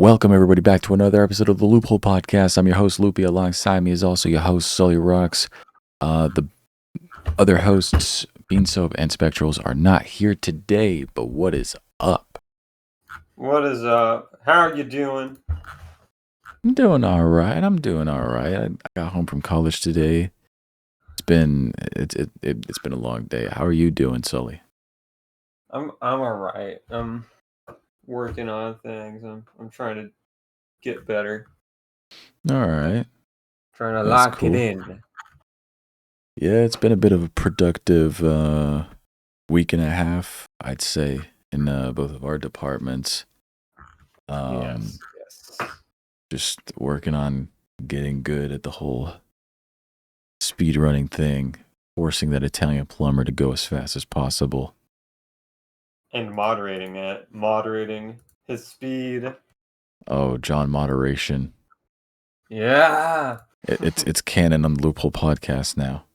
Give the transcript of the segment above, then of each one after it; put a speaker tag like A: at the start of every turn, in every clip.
A: Welcome everybody back to another episode of the Loophole Podcast. I'm your host Loopie. Alongside me is also your host sullyrox. The other hosts, Beansoap and Spectrals, are not here today. But what is up?
B: What is up? How are you doing?
A: I'm doing all right. I got home from college today. It's been a long day. How are you doing, Sully?
B: I'm all right. I'm working on things. I'm trying to get better.
A: All right.
B: Trying to
A: That's
B: lock
A: cool.
B: it in.
A: Yeah, it's been a bit of a productive week and a half, I'd say, in both of our departments.
B: Yes.
A: Just working on getting good at the whole speedrunning thing, forcing that Italian plumber to go as fast as possible.
B: And moderating his speed.
A: Oh, John Moderation.
B: Yeah.
A: It's canon on the Loophole Podcast now.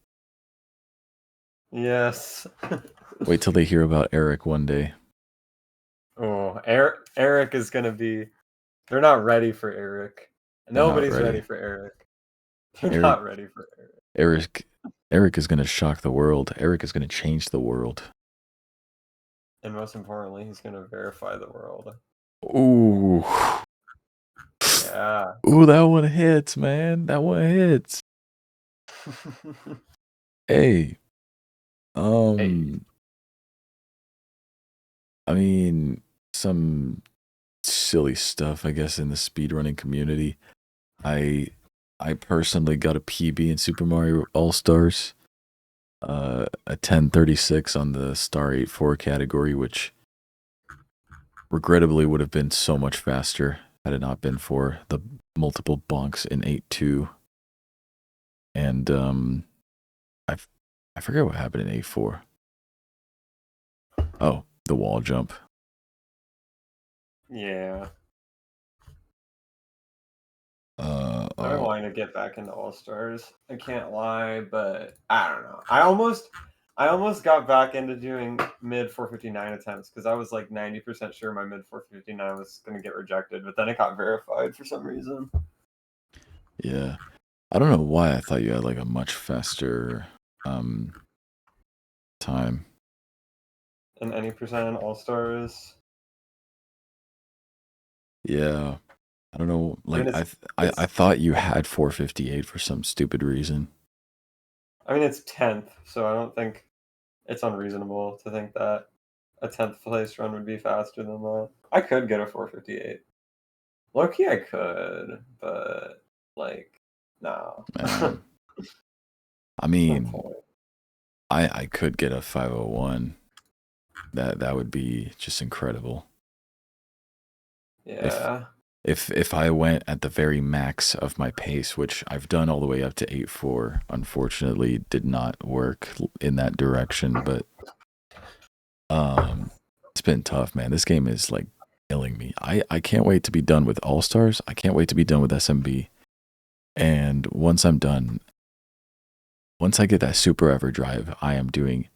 B: Yes.
A: Wait till they hear about Eric one day.
B: Oh, Eric is gonna be. They're not ready for Eric. Nobody's ready for Eric. They're not ready for Eric.
A: Eric is gonna shock the world. Eric is gonna change the world.
B: And most importantly, he's gonna verify the world.
A: Ooh.
B: Yeah.
A: Ooh, that one hits, man. That one hits. Hey. I mean, some silly stuff, I guess, in the speedrunning community. I personally got a PB in Super Mario All-Stars. A 1036 on the Star 8-4 category, which regrettably would have been so much faster had it not been for the multiple bonks in 8-2. And I forget what happened in 8-4. Oh, the wall jump.
B: Yeah. I've been wanting to get back into All-Stars. I can't lie, but I don't know. I almost got back into doing mid 459 attempts because I was like 90% sure my mid 459 was going to get rejected, but then it got verified for some reason.
A: Yeah. I don't know why I thought you had like a much faster time.
B: And any percent in All-Stars?
A: Yeah. I don't know. Like I thought you had 458 for some stupid reason.
B: I mean, it's 10th, so I don't think it's unreasonable to think that a 10th place run would be faster than that. I could get a 458. Low-key, I could, but like, no.
A: I mean, I could get a 501. That would be just incredible.
B: Yeah.
A: If I went at the very max of my pace, which I've done all the way up to 8-4, unfortunately did not work in that direction, but it's been tough, man. This game is like killing me. I can't wait to be done with All-Stars. I can't wait to be done with SMB. And once I'm done, once I get that super everdrive, I am doing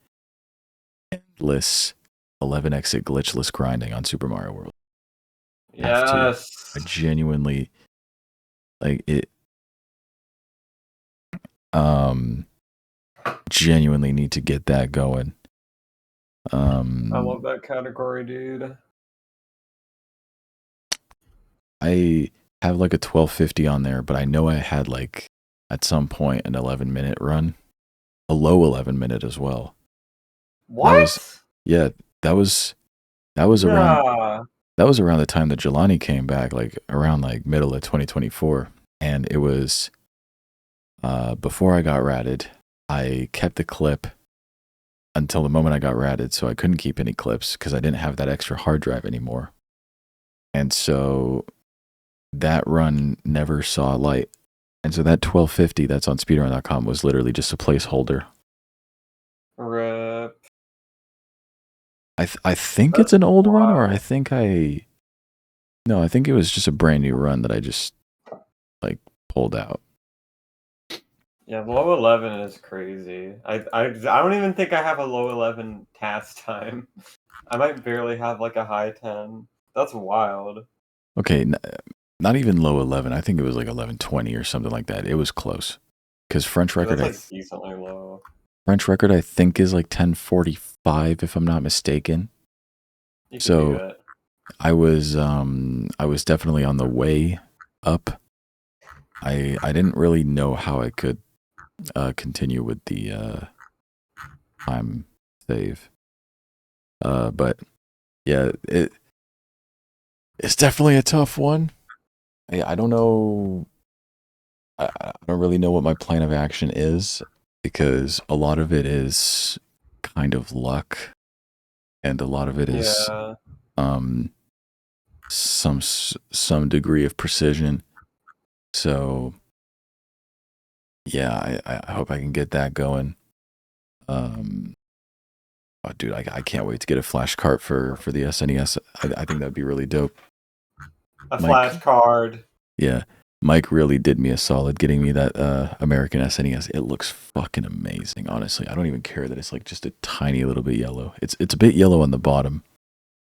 A: endless 11 exit glitchless grinding on Super Mario World.
B: Yes.
A: I genuinely like it. Genuinely need to get that going.
B: I love that category, dude.
A: I have like a 1250 on there, but I know I had like at some point an 11-minute run, a low 11-minute as well.
B: What?
A: That was around. That was around the time that Jelani came back, like around like middle of 2024, and it was before I got ratted. I kept the clip until the moment I got ratted, so I couldn't keep any clips because I didn't have that extra hard drive anymore. And so that run never saw light. And so that 1250 that's on speedrun.com was literally just a placeholder.
B: Rip.
A: I think it's an old run, or I think it was just a brand new run that I just like pulled out.
B: Yeah, low 11 is crazy. I don't even think I have a low 11 task time. I might barely have like a high 10. That's wild.
A: Okay, not even low 11. I think it was like 1120 or something like that. It was close. Because French record,
B: That's like decently low.
A: French record, I think, is like 1045 if I'm not mistaken.
B: You can
A: So
B: do it.
A: I was definitely on the way up. I didn't really know how I could continue with the time save. But yeah, it's definitely a tough one. I don't know. I don't really know what my plan of action is because a lot of it is kind of luck, and a lot of it is um some degree of precision. So yeah, I hope I can get that going. Oh, dude, I can't wait to get a flash cart for the SNES. I think that'd be really dope.
B: A flash card.
A: Yeah, Mike really did me a solid getting me that American SNES. It looks fucking amazing, honestly. I don't even care that it's like just a tiny little bit yellow. It's a bit yellow on the bottom.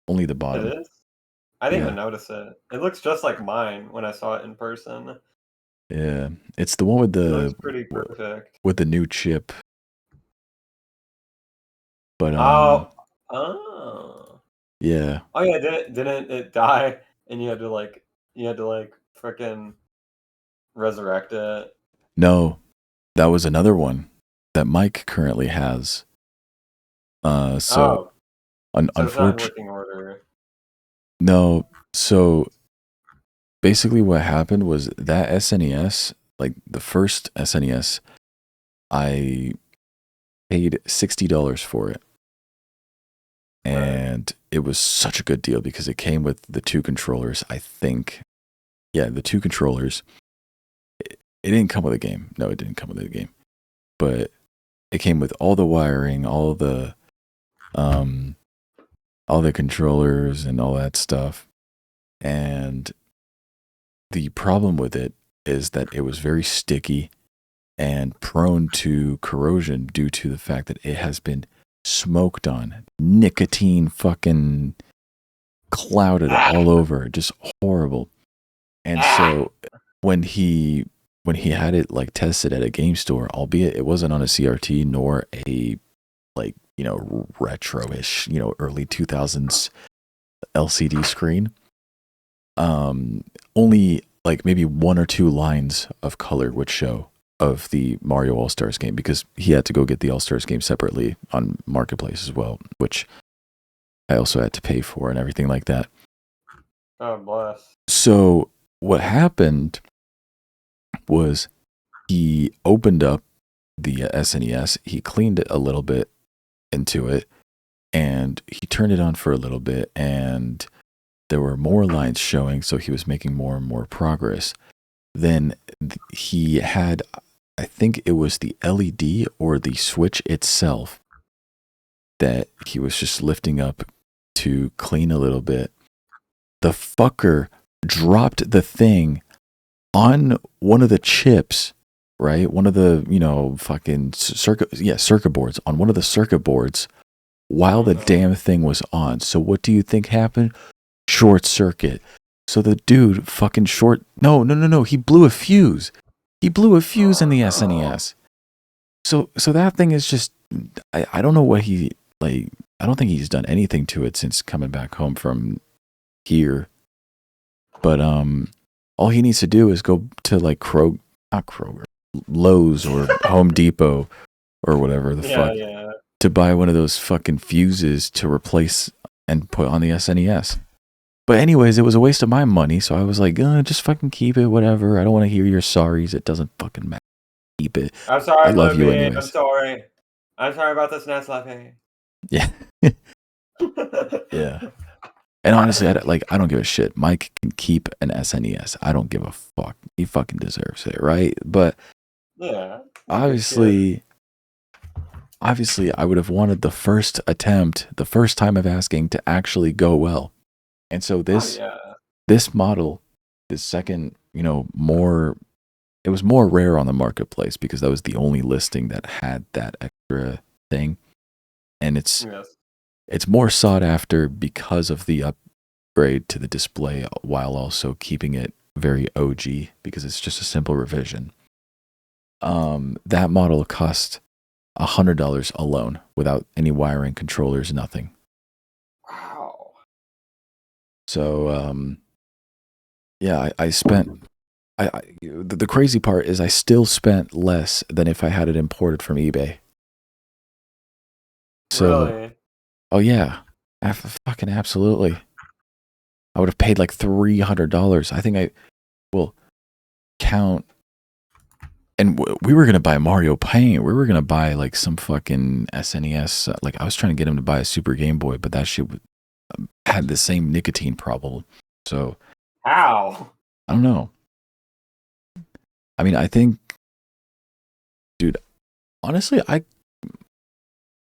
A: Only the bottom.
B: It is? I didn't even notice it. It looks just like mine when I saw it in person.
A: Yeah, it's the one with the
B: it looks pretty perfect.
A: With the new chip. But yeah.
B: Oh yeah, didn't it die and you had to freaking resurrect it?
A: No, that was another one that Mike currently has. So
B: it's not in working order.
A: No, so basically what happened was that SNES, like the first SNES, I paid $60 for it. And it was such a good deal because it came with the two controllers, I think. Yeah, the two controllers. It didn't come with a game. No, it didn't come with a game. But it came with all the wiring, all the controllers and all that stuff. And the problem with it is that it was very sticky and prone to corrosion due to the fact that it has been smoked on, nicotine fucking clouded all over, just horrible. And so when he had it like tested at a game store, albeit it wasn't on a CRT nor a like, you know, retro-ish, you know, early 2000s LCD screen, only like maybe one or two lines of color would show of the Mario All-Stars game because he had to go get the All-Stars game separately on Marketplace as well, which I also had to pay for and everything like that.
B: God bless.
A: So what happened was he opened up the SNES, he cleaned it a little bit into it, and he turned it on for a little bit, and there were more lines showing, so he was making more and more progress. Then he had, I think it was the LED or the switch itself that he was just lifting up to clean a little bit. The fucker dropped the thing on one of the chips, right? One of the, you know, fucking circuit boards, on one of the circuit boards while the damn thing was on. So what do you think happened? Short circuit. So the dude fucking no, he blew a fuse. He blew a fuse in the SNES. So that thing is just, I don't know what he, like, I don't think he's done anything to it since coming back home from here. But all he needs to do is go to like Kroger, Lowe's or Home Depot or whatever the fuck to buy one of those fucking fuses to replace and put on the SNES. But anyways, it was a waste of my money, so I was like, just fucking keep it, whatever. I don't want to hear your sorries. It doesn't fucking matter. Keep it.
B: I'm sorry,
A: I love you anyways.
B: I'm sorry. I'm sorry about this SNES Loopie.
A: Yeah. Yeah. And honestly, I don't give a shit. Mike can keep an SNES. I don't give a fuck. He fucking deserves it, right? But
B: yeah,
A: obviously, I would have wanted the first attempt, the first time of asking, to actually go well. And so this model, this second, you know, it was more rare on the marketplace because that was the only listing that had that extra thing. And it's more sought after because of the upgrade to the display while also keeping it very OG because it's just a simple revision. That model cost $100 alone without any wiring, controllers, nothing.
B: Wow.
A: So, yeah, I spent. The crazy part is I still spent less than if I had it imported from eBay. So,
B: really?
A: Oh yeah, fucking absolutely. I would have paid like $300. I think I will count. And we were gonna buy Mario Paint. We were gonna buy like some fucking SNES. Like I was trying to get him to buy a Super Game Boy, but that shit had the same nicotine problem. So
B: How?
A: I don't know. I mean, I think, dude. Honestly, I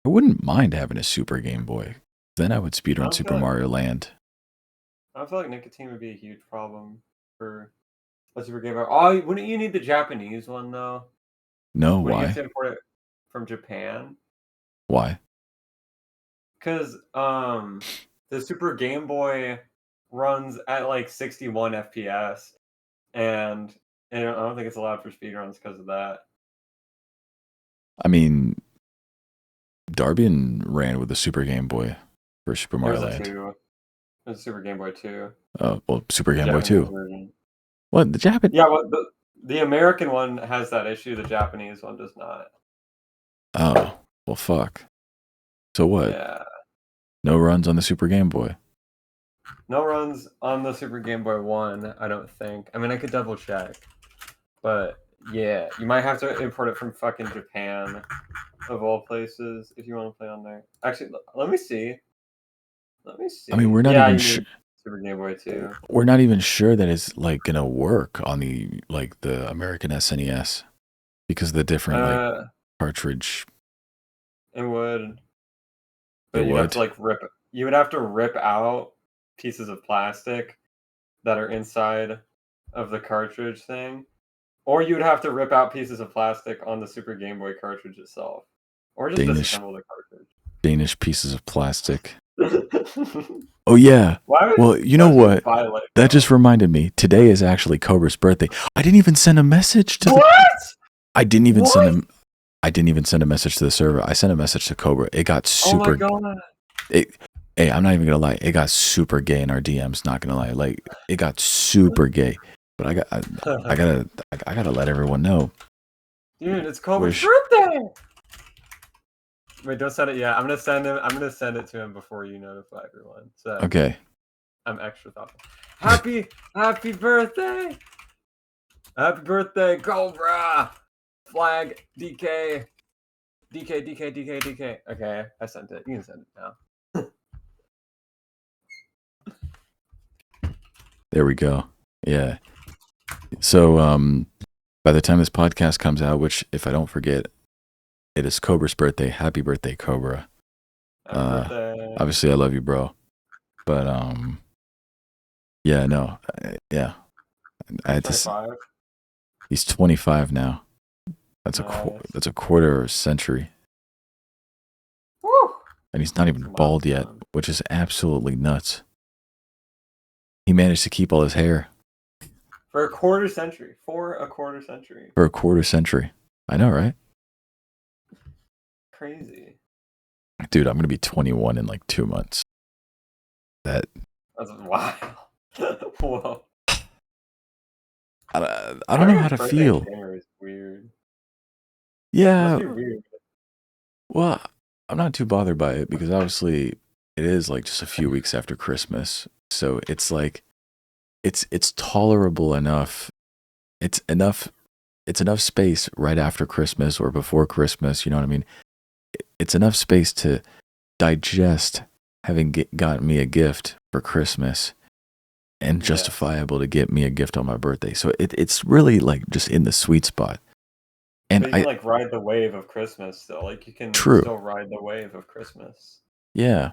A: wouldn't mind having a Super Game Boy. Then I would speedrun Super Mario Land.
B: I feel like nicotine would be a huge problem for a Super Game Boy. Oh, wouldn't you need the Japanese one though?
A: No,
B: Wouldn't
A: why?
B: you have to import it from Japan?
A: Why?
B: Because the Super Game Boy runs at like 61 FPS, and I don't think it's allowed for speedruns because of that.
A: I mean, Darbian ran with the Super Game Boy for Super Mario Land.
B: There's a Super Game Boy 2.
A: Oh, well, Super Game Boy 2.
B: Version.
A: What, the Japanese?
B: Yeah, well, the American one has that issue. The Japanese one does not.
A: Oh, well, fuck. So what?
B: Yeah.
A: No runs on the Super Game Boy?
B: No runs on the Super Game Boy 1, I don't think. I mean, I could double check. But, yeah, you might have to import it from fucking Japan, of all places, if you want to play on there. Actually, let me see.
A: I mean, we're not even sure.
B: Super Game Boy 2.
A: We're not even sure that it's like gonna work on the American SNES because of the different cartridge.
B: It would. But you'd have to you would have to rip out pieces of plastic that are inside of the cartridge thing. Or you would have to rip out pieces of plastic on the Super Game Boy cartridge itself. Or just disassemble the cartridge.
A: Danish pieces of plastic. Oh yeah. Well, you know what? That just reminded me. Today is actually Cobra's birthday. I didn't even send a message to I didn't even send a message to the server. I sent a message to Cobra. It got super. Oh my god. Hey, I'm not even gonna lie. It got super gay in our DMs. Not gonna lie. Like it got super gay. But I gotta let everyone know.
B: Dude, it's Cobra's birthday. Wait, don't send it yet. I'm gonna send it to him before you notify everyone. So
A: okay.
B: I'm extra thoughtful. Happy birthday! Happy birthday, Cobra! Flag DK. DK. Okay, I sent it. You can send it
A: now. There we go. Yeah. So by the time this podcast comes out, which if I don't forget, it is Cobra's birthday. Happy birthday, Cobra.
B: Happy birthday.
A: Obviously I love you, bro. But yeah, no. Yeah. I had 25? To He's 25 now. That's a quarter century.
B: Woo!
A: And he's not even bald yet, which is absolutely nuts. He managed to keep all his hair.
B: For a quarter century.
A: I know, right?
B: Crazy.
A: Dude, I'm going to be 21 in like 2 months. That's
B: wild. Whoa.
A: I don't know how to feel.
B: Is weird.
A: Yeah.
B: Must be weird.
A: Well, I'm not too bothered by it because obviously it is like just a few weeks after Christmas. So it's like it's tolerable enough. It's enough space right after Christmas or before Christmas, you know what I mean? It's enough space to digest having gotten me a gift for Christmas and justifiable to get me a gift on my birthday. So it's really like just in the sweet spot. And
B: but you can like ride the wave of Christmas still. Like you can still ride the wave of Christmas.
A: Yeah.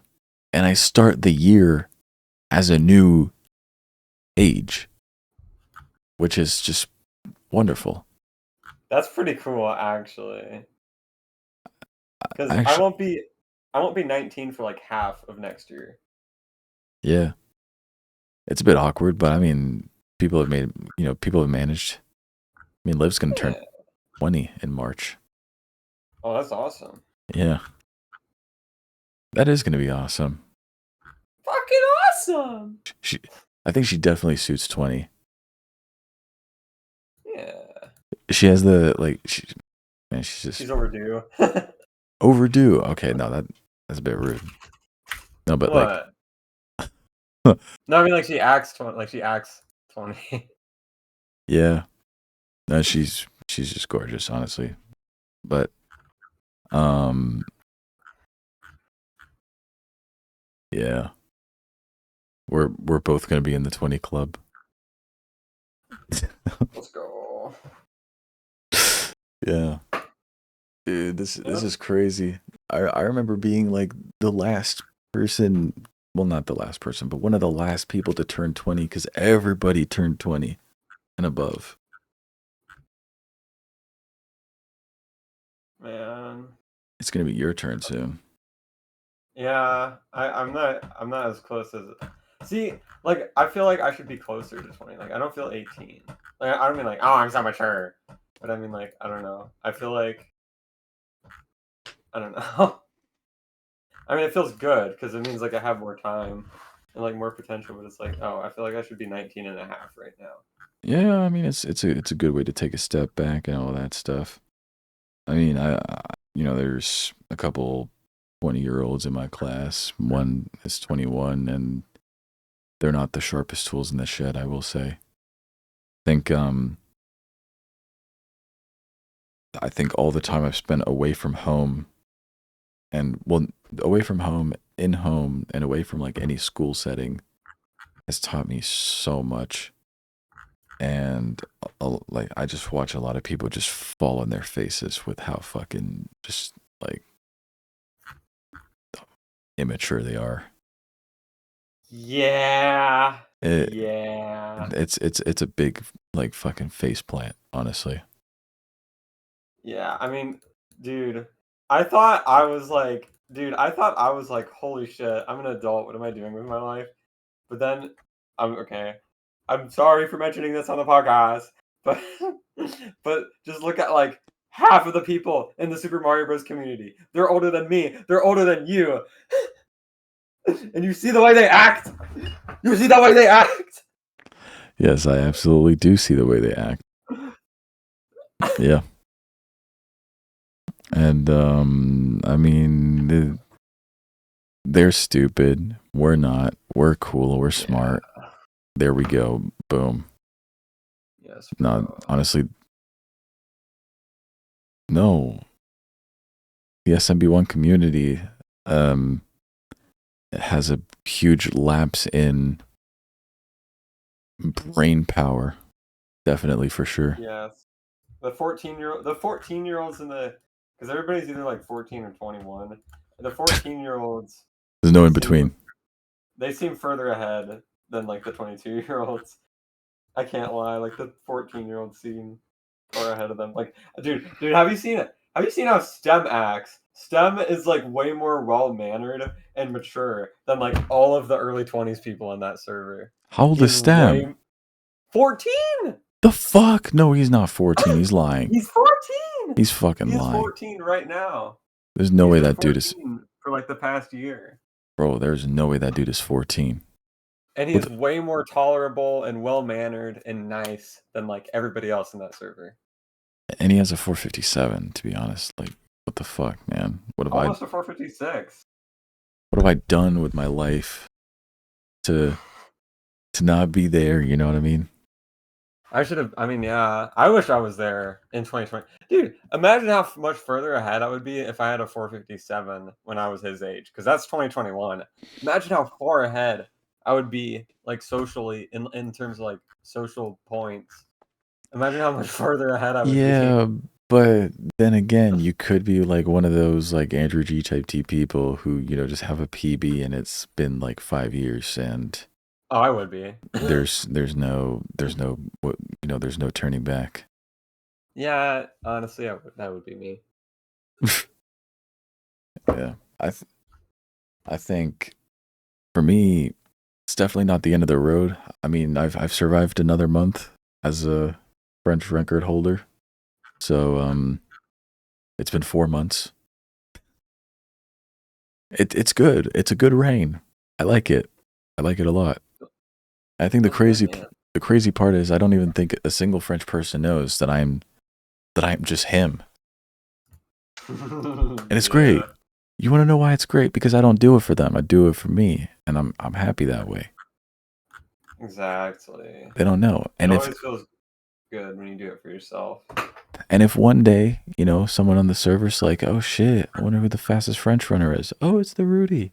A: And I start the year as a new age, which is just wonderful.
B: That's pretty cool, actually. Because I won't be 19 for like half of next year.
A: Yeah. It's a bit awkward, but I mean, people have managed. I mean, Liv's gonna turn 20 in March.
B: Oh, that's awesome.
A: Yeah. That is gonna be awesome.
B: Fucking awesome.
A: I think she definitely suits 20.
B: Yeah.
A: She has the she's
B: overdue.
A: Overdue. Okay, no, that's a bit rude. No, but
B: what? No, I mean she acts 20. Like she acts 20.
A: Yeah. No, she's just gorgeous, honestly. But yeah. We're both gonna be in the 20 club.
B: Let's go.
A: Yeah. Dude, this is crazy. I remember being like the last person, well, not the last person, but one of the last people to turn 20 because everybody turned 20 and above.
B: Man.
A: It's gonna be your turn soon.
B: Yeah, I'm not as close as. See, like I feel like I should be closer to 20. Like I don't feel 18. Like I don't mean like, oh, I'm so mature, but I mean like I don't know. I feel like I don't know. I mean, it feels good because it means like I have more time and like more potential. But it's like, oh, I feel like I should be 19 and a half right now.
A: Yeah, I mean it's a good way to take a step back and all that stuff. I mean, there's a couple 20-year-olds in my class. One is 21, and they're not the sharpest tools in the shed, I will say. I think all the time I've spent away from home, away from home, in home, and away from like any school setting, has taught me so much. And like I just watch a lot of people just fall on their faces with how fucking just like immature they are.
B: Yeah.
A: It's a big like fucking face plant, honestly.
B: Yeah, I mean, dude, I thought I was like, holy shit, I'm an adult. What am I doing with my life? But then, I'm okay. I'm sorry for mentioning this on the podcast, but but just look at like half of the people in the Super Mario Bros. Community. They're older than me. They're older than you. And you see the way they act. You see the way they act.
A: Yes, I absolutely do see the way they act. Yeah. And I mean, they're stupid. We're not. We're cool. We're smart. There we go. Boom.
B: Yes.
A: No, honestly, no. The SMB1 community has a huge lapse in brain power. Definitely, for sure.
B: Yes. The 14-year-olds in the, because everybody's either like 14 or 21. The 14-year-olds.
A: There's no in between.
B: They seem further ahead than like the 22-year-olds. I can't lie. Like the 14-year-olds seem far ahead of them. Like, dude, have you seen it? Have you seen how STEM acts? STEM is like way more well mannered and mature than like all of the early 20s people on that server.
A: How old is STEM?
B: 14.
A: The fuck? No, he's not 14. He's lying.
B: He's 14.
A: He's fucking lying.
B: He's 14 right now.
A: There's no way that dude is
B: for like the past year.
A: Bro, there's no way that dude is 14.
B: And he's way more tolerable and well mannered and nice than like everybody else in that server.
A: And he has a 457, to be honest. Like, what the fuck, man?
B: Almost a 456.
A: What have I done with my life to not be there? You know what I mean?
B: I should have. I mean, yeah. I wish I was there in 2020. Dude, imagine how much further ahead I would be if I had a 457 when I was his age. Because that's 2021. Imagine how far ahead I would be, like socially, in terms of like social points. Imagine how much further ahead I would be.
A: Yeah, but then again, you could be like one of those like Andrew G type T people who, just have a PB and it's been like 5 years and
B: oh, I would be.
A: there's no turning back.
B: Yeah, honestly, that would be me.
A: Yeah. I think for me, it's definitely not the end of the road. I mean, I've survived another month as a French record holder. So it's been 4 months. It's good. It's a good reign. I like it. I like it a lot. I think the crazy part is I don't even think a single French person knows that I'm just him. And it's great. You want to know why it's great? Because I don't do it for them. I do it for me, and I'm happy that way.
B: Exactly.
A: They don't know. And
B: it always feels good when you do it for yourself.
A: And if one day, you know, someone on the server's like, "Oh shit, I wonder who the fastest French runner is." Oh, it's the Rudy.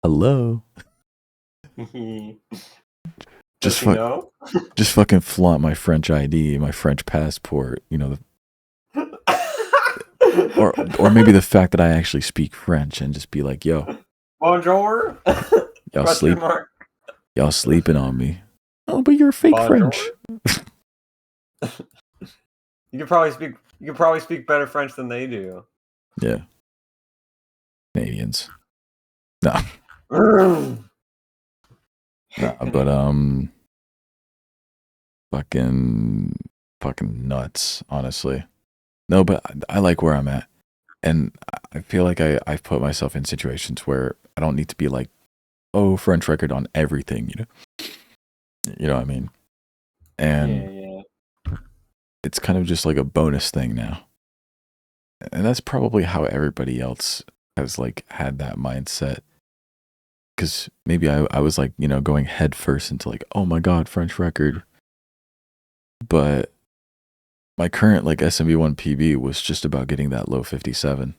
A: Hello. Just just fucking flaunt my French ID, my French passport, you know, or maybe the fact that I actually speak French and just be like, "Yo,
B: bonjour."
A: Y'all sleeping on me. Oh, but you're fake bonjour? French.
B: You could probably speak better French than they do.
A: Yeah. Canadians. No. Nah, but fucking nuts, honestly. No, but I like where I'm at. And I feel like I've put myself in situations where I don't need to be like, oh, French record on everything, you know? You know what I mean? And yeah. It's kind of just like a bonus thing now. And that's probably how everybody else has like had that mindset. Because maybe I was like, you know, going head first into like, oh my God, French record. But my current like SMB1 PB was just about getting that low 57,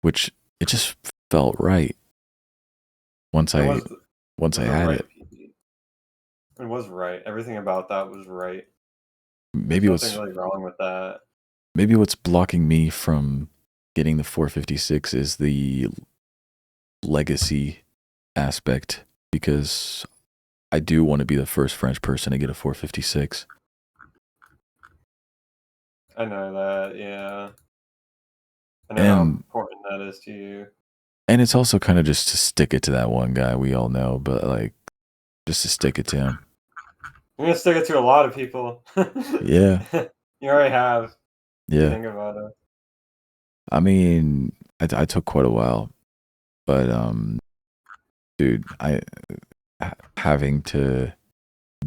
A: which it just felt right once I had it.
B: It was right. Everything about that was right.
A: Maybe
B: There's nothing really wrong with that.
A: Maybe what's blocking me from getting the 456 is the legacy aspect, because I do want to be the first French person to get a 456.
B: I know that, yeah. I know how important that is to you.
A: And it's also kind of just to stick it to that one guy we all know, but like just to stick it to him.
B: I'm gonna stick it to a lot of people.
A: Yeah.
B: You already have.
A: Yeah.
B: Think about it.
A: I mean, I took quite a while, but dude, having to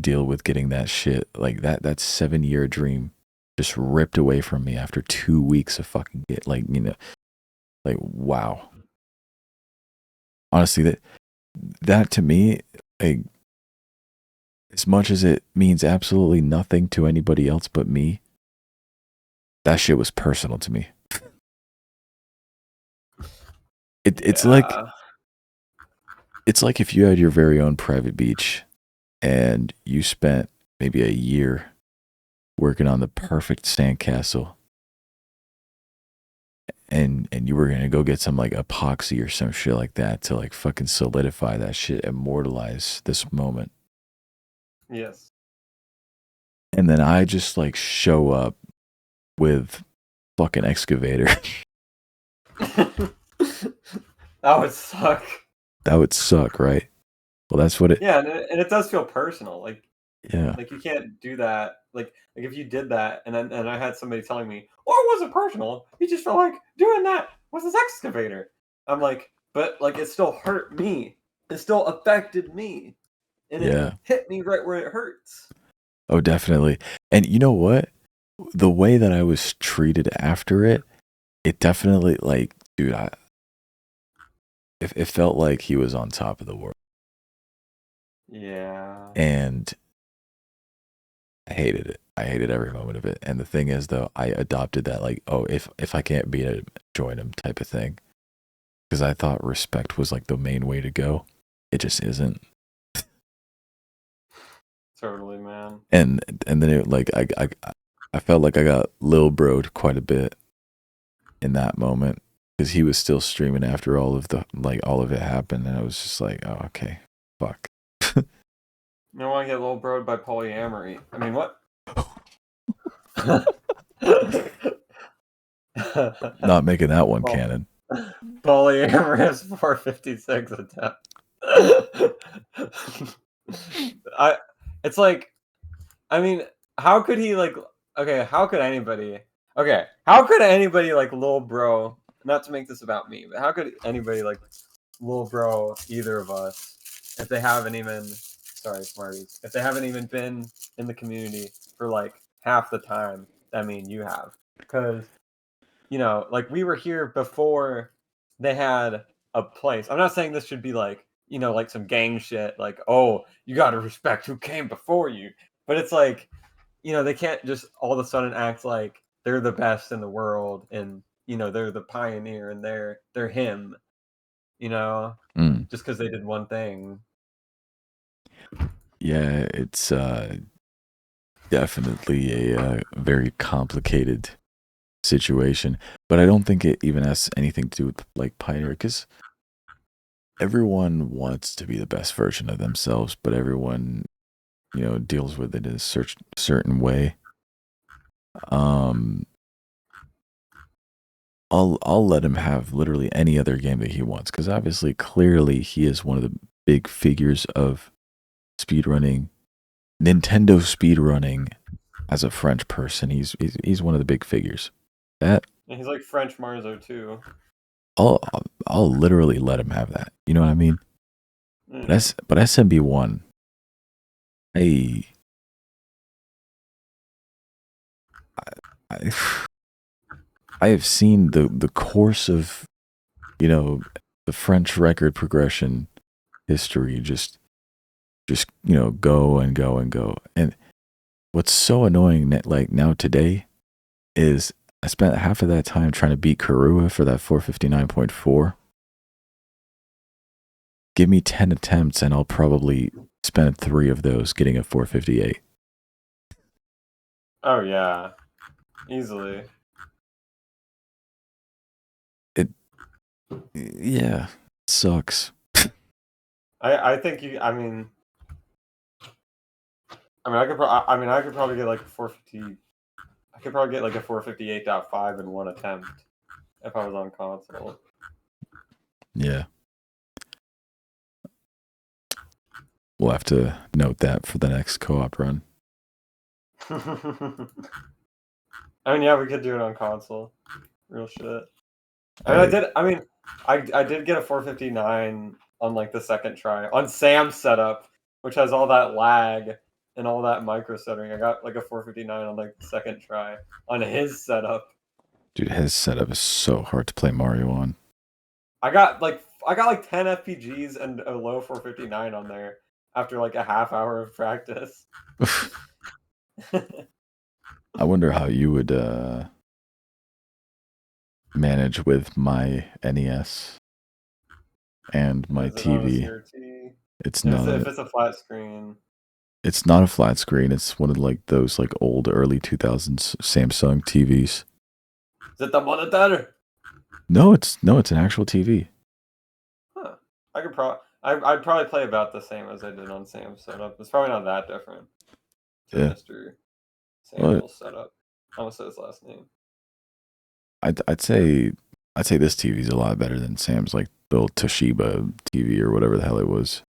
A: deal with getting that shit, like that 7-year dream just ripped away from me after 2 weeks of fucking get, like, you know, like, wow. Honestly, that to me, like, as much as it means absolutely nothing to anybody else but me, that shit was personal to me. It's like if you had your very own private beach and you spent maybe a year working on the perfect sandcastle, and you were gonna go get some like epoxy or some shit like that to like fucking solidify that shit, immortalize this moment.
B: Yes.
A: And then I just like show up with fucking excavator.
B: That would suck.
A: That would suck, right? Well, that's what it.
B: Yeah, and it does feel personal. Like,
A: yeah,
B: like you can't do that. Like if you did that, and I had somebody telling me, "Oh, it wasn't personal. You just felt like doing that with his excavator." I'm like, but like it still hurt me. It still affected me, and it hit me right where it hurts.
A: Oh, definitely. And you know what? The way that I was treated after it, it definitely, like, dude, it felt like he was on top of the world.
B: Yeah.
A: And I hated it. I hated every moment of it. And the thing is, though, I adopted that, like, oh, if I can't beat him, join him type of thing. Because I thought respect was like the main way to go. It just isn't.
B: Totally, man.
A: And then it, like, I felt like I got Lil Bro'd quite a bit in that moment, because he was still streaming after all of it happened, and I was just like, oh, okay, fuck.
B: You don't want to get Lil Bro'd by polyamory. I mean, what?
A: Not making that one canon.
B: Polyamorous 456 attempt. It's like, I mean, how could he like? Okay, how could anybody? Okay, how could anybody like Lil Bro? Not to make this about me, but how could anybody like Lil Bro either of us if they haven't even? Sorry, Smarties. If they haven't even been in the community for like half the time, I mean, you have, because like we were here before they had a place. I'm not saying this should be like, like some gang shit, like, oh, you got to respect who came before you. But it's like, they can't just all of a sudden act like they're the best in the world and, they're the pioneer and they're him, just because they did one thing.
A: Yeah, it's definitely a very complicated situation, but I don't think it even has anything to do with like pioneer, because everyone wants to be the best version of themselves, but everyone deals with it in a certain way. I'll let him have literally any other game that he wants, because obviously clearly he is one of the big figures of speedrunning, Nintendo speedrunning. As a French person, he's one of the big figures. That
B: And he's like French Marzo too.
A: I'll literally let him have that. You know what I mean? But SMB1, I I have seen the course of the French record progression history just go and go and go. And what's so annoying that like now today is I spent half of that time trying to beat Karua for that 459.4. Give me 10 attempts and I'll probably spend 3 of those getting a 458.
B: Oh yeah, easily.
A: Yeah, sucks.
B: I think I mean, I could probably get like a 450. I could probably get like a 458.5 in one attempt if I was on console.
A: Yeah. We'll have to note that for the next co-op run.
B: I mean, yeah, we could do it on console. Real shit. I did get a 459 on like the second try on Sam's setup, which has all that lag and all that micro stuttering. I got like a 459 on like the second try on his setup.
A: Dude, his setup is so hard to play Mario on.
B: I got like 10 FPGs and a low 459 on there after like a half hour of practice.
A: I wonder how you would manage with my NES and my TV. It's not.
B: If it's a flat screen.
A: It's not a flat screen. It's one of like those like old early 2000s Samsung TVs.
B: Is it the monitor?
A: No, it's an actual TV.
B: Huh. I'd probably play about the same as I did on Sam's setup. It's probably not that different.
A: Yeah.
B: Mr. Samuel's setup. I almost said his last name.
A: I'd say this TV is a lot better than Sam's like the old Toshiba TV or whatever the hell it was.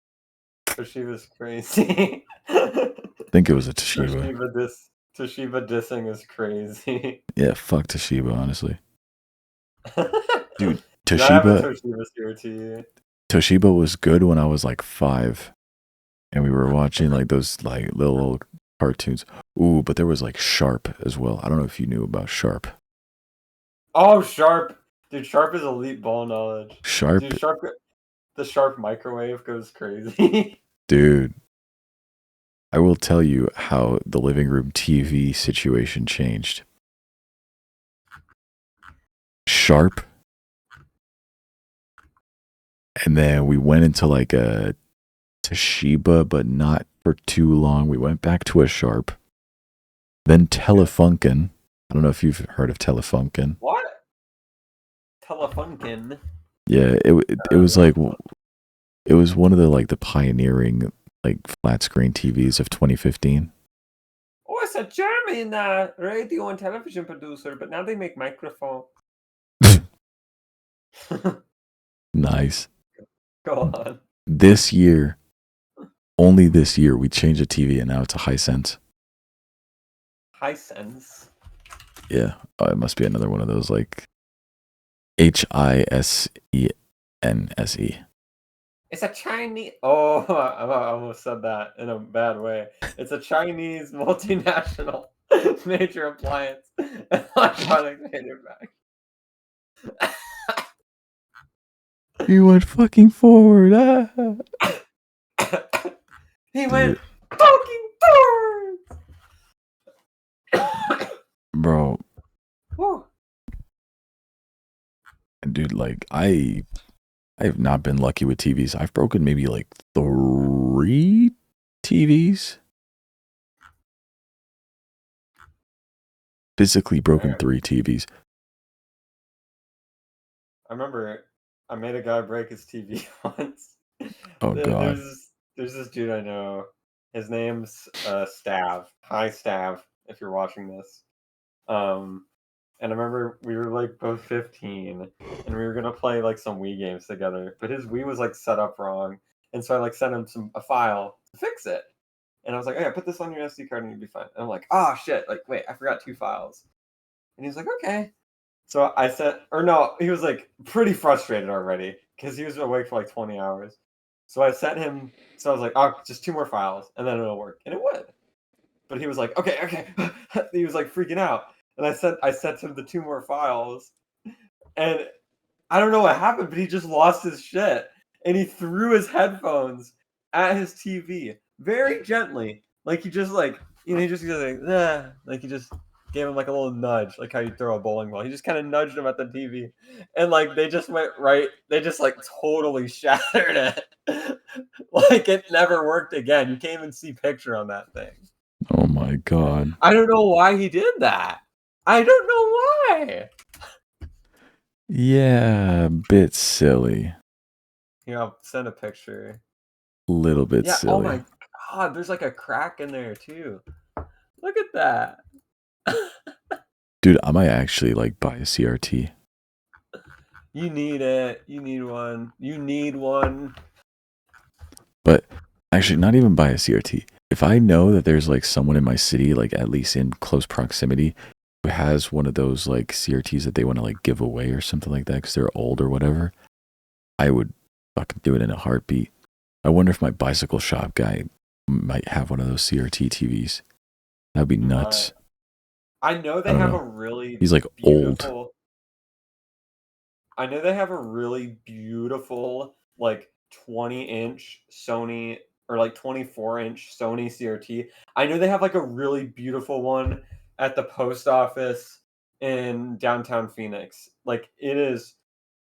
B: Toshiba's crazy.
A: I think it was a Toshiba.
B: Toshiba dissing is crazy.
A: Yeah, fuck Toshiba, honestly. Dude, Toshiba was good when I was like 5. And we were watching like those like little cartoons. Ooh, but there was like Sharp as well. I don't know if you knew about Sharp.
B: Oh, Sharp. Dude, Sharp is elite ball knowledge.
A: Sharp.
B: Dude, the Sharp microwave goes crazy.
A: Dude, I will tell you how the living room TV situation changed. Sharp. And then we went into like a Toshiba, but not for too long. We went back to a Sharp. Then Telefunken. I don't know if you've heard of Telefunken.
B: What? Telefunken?
A: Yeah, it was like, it was one of the like the pioneering like flat screen TVs of 2015.
B: Oh, it's a German radio and television producer, but now they make microphones.
A: Nice.
B: Go on.
A: this year, only this year, we changed the TV and now it's a Hisense.
B: Hisense?
A: Yeah. Oh, it must be another one of those like HISENSE.
B: It's a Chinese. Oh, I almost said that in a bad way. It's a Chinese multinational major appliance electronics manufacturer.
A: He went fucking forward.
B: He went fucking forward.
A: Bro.
B: Woo.
A: Dude, like I have not been lucky with TVs. I've broken maybe like 3 TVs. Physically broken 3 TVs.
B: I remember I made a guy break his TV once.
A: Oh god.
B: There's this dude I know. His name's Stav. Hi Stav, if you're watching this. And I remember we were like both 15 and we were gonna play like some Wii games together, but his Wii was like set up wrong. And so I like sent him a file to fix it. And I was like, "Hey, put this on your SD card and you'll be fine." And I'm like, "Oh shit, like wait, I forgot 2 files." And he's like, "Okay." So I said, or no, he was like pretty frustrated already because he was awake for like 20 hours. So I sent him, so I was like, "Oh, just 2 more files and then it'll work." And it would. But he was like, "Okay, okay." He was like freaking out. And I sent him the 2 more files. And I don't know what happened, but he just lost his shit. And he threw his headphones at his TV very gently. Like he just like, he just goes like, nah. Like he just gave him like a little nudge, like how you throw a bowling ball. He just kind of nudged him at the TV. And like they just went right, they just like totally shattered it. Like it never worked again. You can't even see picture on that thing.
A: Oh my god.
B: I don't know why he did that. I don't know why.
A: Yeah, bit silly.
B: Here, I'll send a picture.
A: Little bit
B: Yeah,
A: silly.
B: oh my god, there's like a crack in there too. Look at that.
A: Dude, I might actually like buy a CRT.
B: You need it. You need one. You need one.
A: But actually, not even buy a CRT. If I know that there's like someone in my city, like at least in close proximity, who has one of those like CRTs that they want to like give away or something like that because they're old or whatever, I would fucking do it in a heartbeat. I wonder if my bicycle shop guy might have one of those CRT TVs. That'd be nuts.
B: I know they have a really
A: He's like
B: beautiful,
A: old.
B: I know they have a really beautiful like 20-inch Sony or like 24-inch Sony CRT. I know they have like a really beautiful one at the post office in downtown Phoenix. Like it is,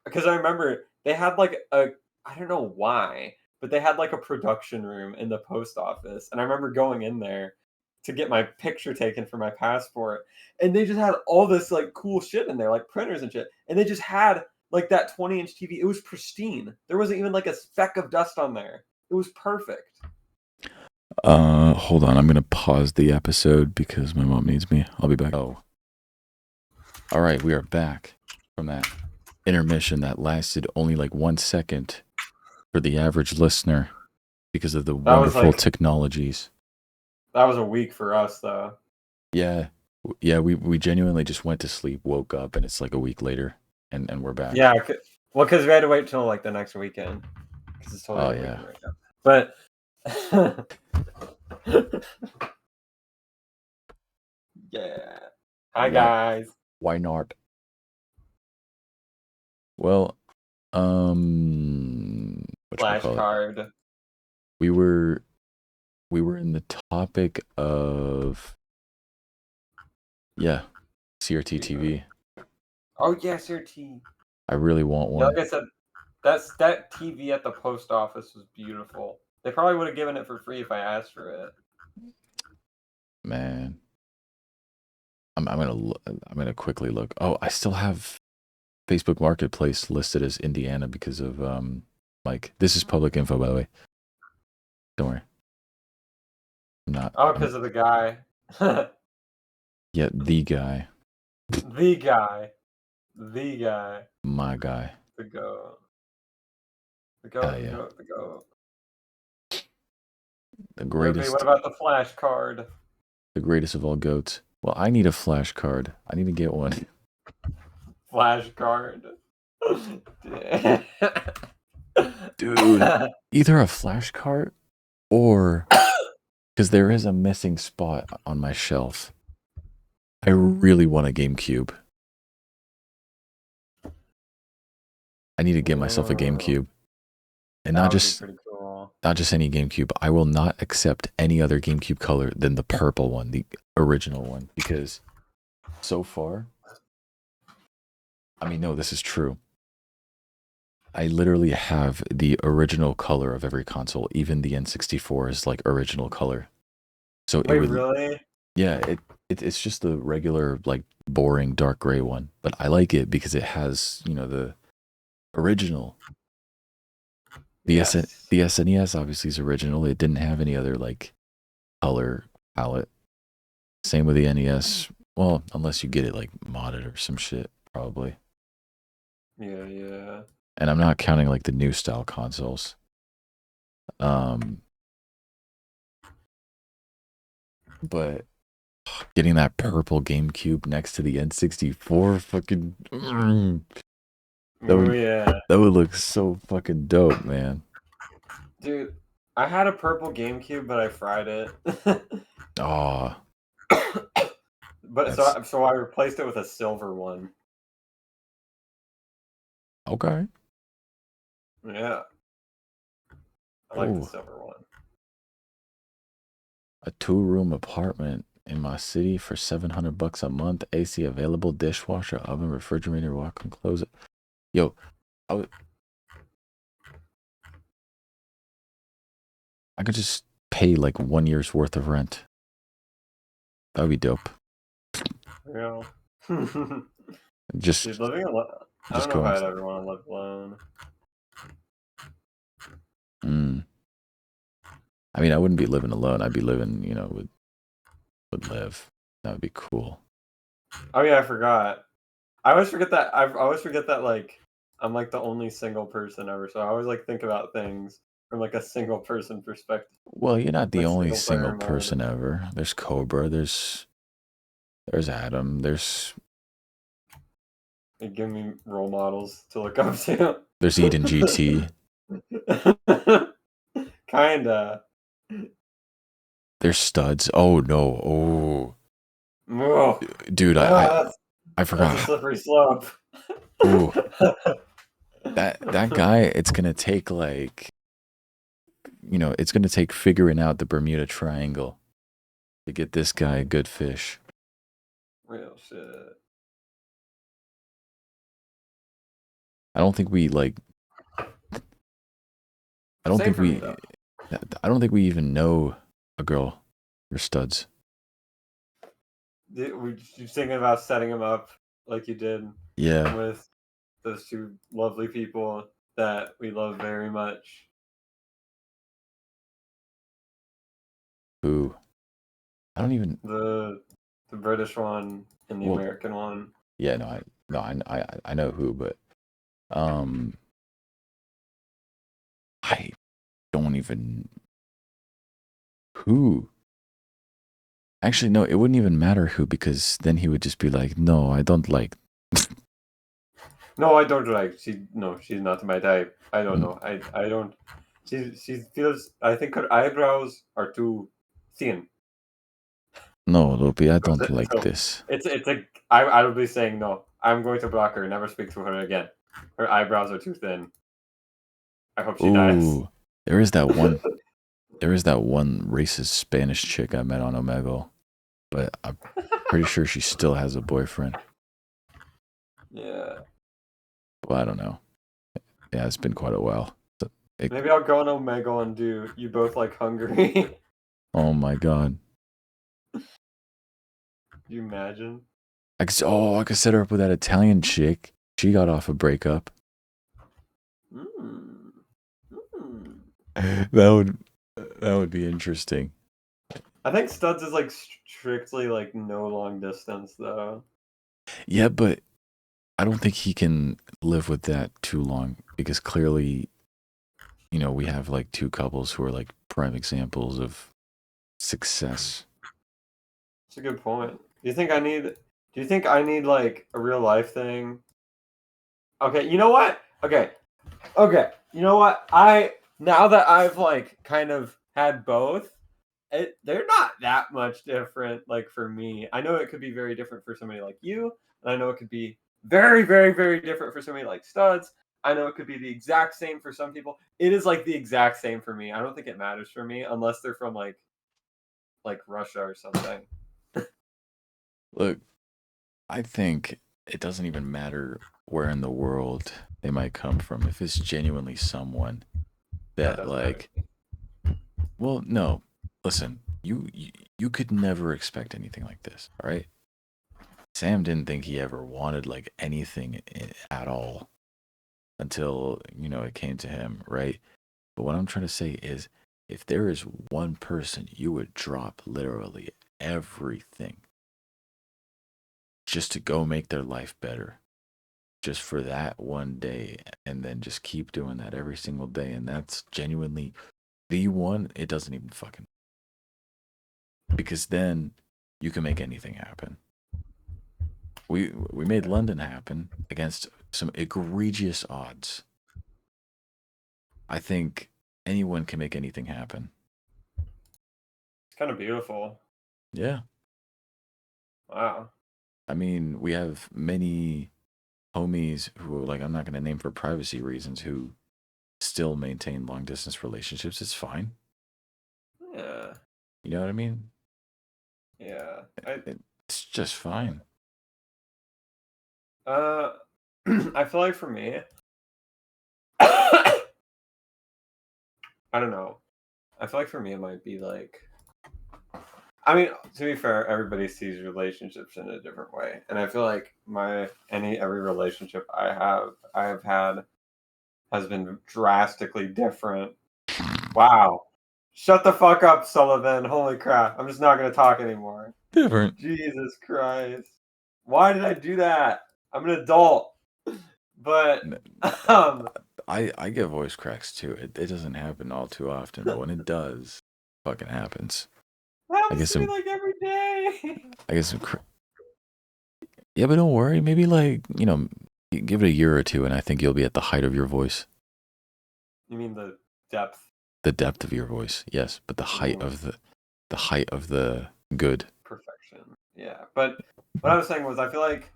B: because I remember they had like I don't know why, but they had like a production room in the post office. And I remember going in there to get my picture taken for my passport. And they just had all this like cool shit in there, like printers and shit. And they just had like that 20-inch TV. It was pristine. There wasn't even like a speck of dust on there. It was perfect.
A: Hold on. I'm going to pause the episode because my mom needs me. I'll be back. Oh. All right. We are back from that intermission that lasted only like 1 second for the average listener because of the wonderful technologies.
B: That was a week for us, though.
A: Yeah. Yeah. We genuinely just went to sleep, woke up, and it's like a week later and we're back.
B: Yeah. Well, because we had to wait till like the next weekend. Because it's totally
A: yeah.
B: right now. But yeah. Hi guys.
A: Why not? Well,
B: flashcard.
A: We were in the topic of CRT TV.
B: Oh yeah, CRT.
A: I really want one.
B: Yeah, like I said, that TV at the post office was beautiful. They probably would have given it for free if I asked for it.
A: Man, I'm gonna quickly look. Oh, I still have Facebook Marketplace listed as Indiana because of Mike. This is public info, by the way. Don't worry. I'm not.
B: Oh, because of the guy.
A: Yeah, the guy.
B: The guy. The guy.
A: My guy.
B: The go. The goat, the goat, the goat.
A: The greatest.
B: What about the flash card?
A: The greatest of all goats. Well, I need a flash card. I need to get one.
B: Flash card.
A: Dude, either a flash card or because there is a missing spot on my shelf. I really want a GameCube. I need to get myself a GameCube. And not just any GameCube. I will not accept any other GameCube color than the purple one, the original one, because so far, I mean, no, this is true. I literally have the original color of every console, even the N64 is like original color. So
B: wait, really?
A: Yeah, it's just the regular like boring dark gray one, but I like it because it has, you know, the original. The SNES obviously is original. It didn't have any other like color palette. Same with the NES. Well, unless you get it like modded or some shit, probably.
B: Yeah.
A: And I'm not counting like the new style consoles. But getting that purple GameCube next to the N64, fucking that would look so fucking dope, man.
B: Dude, I had a purple GameCube, but I fried it.
A: Oh.
B: But so I replaced it with a silver one.
A: Okay.
B: Yeah. I like the silver one.
A: A 2-room apartment in my city for $700 a month. AC available, dishwasher, oven, refrigerator, walk-in closet. Yo, I could just pay like 1 year's worth of rent. That would be dope.
B: Yeah.
A: Just
B: dude, living alone. I don't know if I'd ever want to live alone.
A: I mean, I wouldn't be living alone. I'd be living, you know, with Liv. That would be cool.
B: Oh yeah, I forgot. I always forget that. I always forget that like I'm like the only single person ever. So I always like think about things from like a single person perspective.
A: Well, you're not the only single person ever. There's Cobra. There's Adam. There's.
B: They give me role models to look up to.
A: There's Eden GT.
B: Kinda.
A: There's Studs. Oh no.
B: Oh.
A: Dude, I forgot.
B: That's a slippery slope.
A: Ooh. That guy, it's gonna take like, you know, it's gonna take figuring out the Bermuda Triangle to get this guy a good fish.
B: Real shit.
A: I don't think we like. I don't think we even know a girl for Studs.
B: Were you thinking about setting him up like you did?
A: Yeah.
B: With those two lovely people that we love very much.
A: Who? I don't even.
B: The British one and the American one.
A: Yeah, I know who, but I don't even. Who? Actually, no, it wouldn't even matter who, because then he would just be like, "No, I don't like."
B: No, I don't like. She's not my type. I don't know. I don't. She feels. I think her eyebrows are too thin.
A: No, Loopie, I don't like this.
B: I will be saying no. I'm going to block her. Never speak to her again. Her eyebrows are too thin. I hope she dies.
A: There is that one. There is that one racist Spanish chick I met on Omegle, but I'm pretty sure she still has a boyfriend.
B: Yeah.
A: Well, I don't know. Yeah, it's been quite a while. So
B: maybe I'll go on Omegle and do You Both Like Hungary.
A: Oh my god.
B: Can you imagine?
A: I could set her up with that Italian chick. She got off a breakup. That would be interesting.
B: I think Studs is like strictly like no long distance though.
A: Yeah, but I don't think he can live with that too long, because clearly we have like two couples who are like prime examples of success.
B: That's a good point. Do you think I need like a real life thing? Okay, you know what? Okay. You know what? Now that I've like kind of had both, they're not that much different. Like for me, I know it could be very different for somebody like you, and I know it could be very, very, very different for somebody like Studs. I know it could be the exact same for some people. It is like the exact same for me. I don't think it matters for me unless they're from like Russia or something.
A: Look, I think it doesn't even matter where in the world they might come from. If it's genuinely someone that like, well, no, listen, you could never expect anything like this, all right? Sam didn't think he ever wanted like anything at all until, it came to him, right? But what I'm trying to say is if there is one person you would drop literally everything just to go make their life better, just for that one day, and then just keep doing that every single day, and that's genuinely the one, it doesn't even fucking, because then you can make anything happen. We made London happen against some egregious odds. I think anyone can make anything happen.
B: It's kind of beautiful.
A: Yeah.
B: Wow.
A: I mean, we have many homies who, like, I'm not going to name for privacy reasons, who still maintain long distance relationships. It's fine.
B: Yeah.
A: You know what I mean?
B: Yeah.
A: It's just fine.
B: I feel like for me, I don't know. I feel like for me, it might be like, I mean, to be fair, everybody sees relationships in a different way, and I feel like every relationship I have had has been drastically different. Wow. Shut the fuck up, Sullivan. Holy crap. I'm just not going to talk anymore.
A: Different.
B: Jesus Christ. Why did I do that? I'm an adult. But
A: I get voice cracks too. It doesn't happen all too often, but when it does, it fucking happens.
B: That happens to me like every day.
A: I guess yeah, but don't worry. Maybe like, give it a year or two, and I think you'll be at the height of your voice.
B: You mean the depth?
A: The depth of your voice, yes, but the height of the good.
B: Perfection. Yeah, but what I was saying was I feel like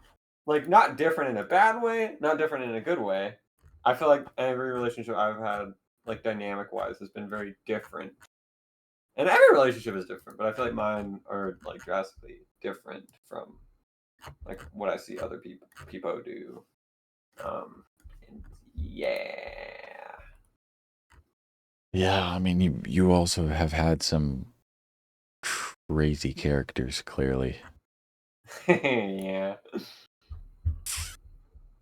B: not different in a bad way, not different in a good way. I feel like every relationship I've had, like dynamic wise, has been very different. And every relationship is different, but I feel like mine are like drastically different from like what I see other people do. Yeah.
A: Yeah, I mean, you also have had some crazy characters, clearly.
B: Yeah.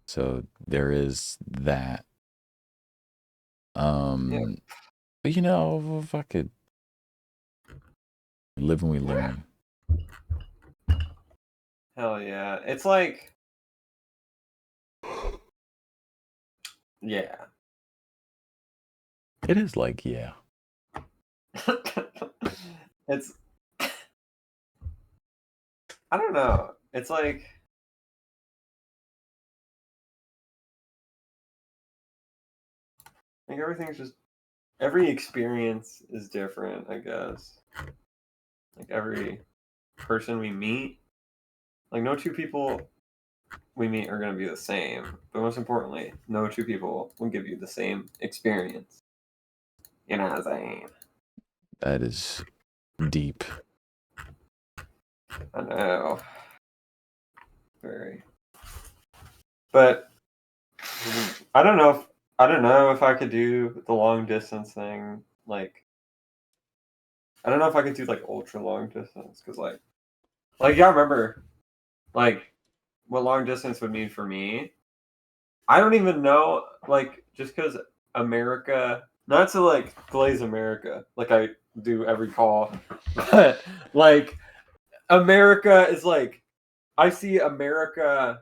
A: So there is that.
B: Yeah.
A: But fuck it. We live and we learn.
B: Hell yeah. It's like, yeah.
A: It is like, yeah.
B: It's, I don't know. It's like, everything's just, every experience is different, I guess. Like every person we meet, like no two people we meet are going to be the same. But most importantly, no two people will give you the same experience. You know what I'm saying?
A: That is deep.
B: I know. Very. But I don't know if I could do the long distance thing. Like, I don't know if I could do like ultra long distance because y'all remember like what long distance would mean for me. I don't even know, like, just because America, not to like glaze America like I do every call, but like America is like, I see America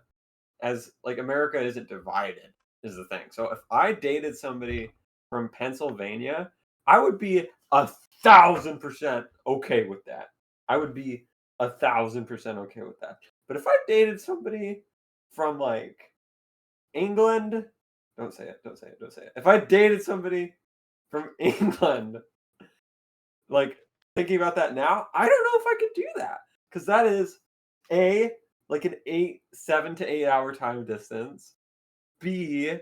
B: as like America isn't divided is the thing. So if I dated somebody from Pennsylvania, I would be 1,000% okay with that. I would be 1,000% okay with that. But if I dated somebody from like England, don't say it. If I dated somebody from England, like thinking about that now, I don't know if I could do that because that is like an 7 to 8 hour time distance. B,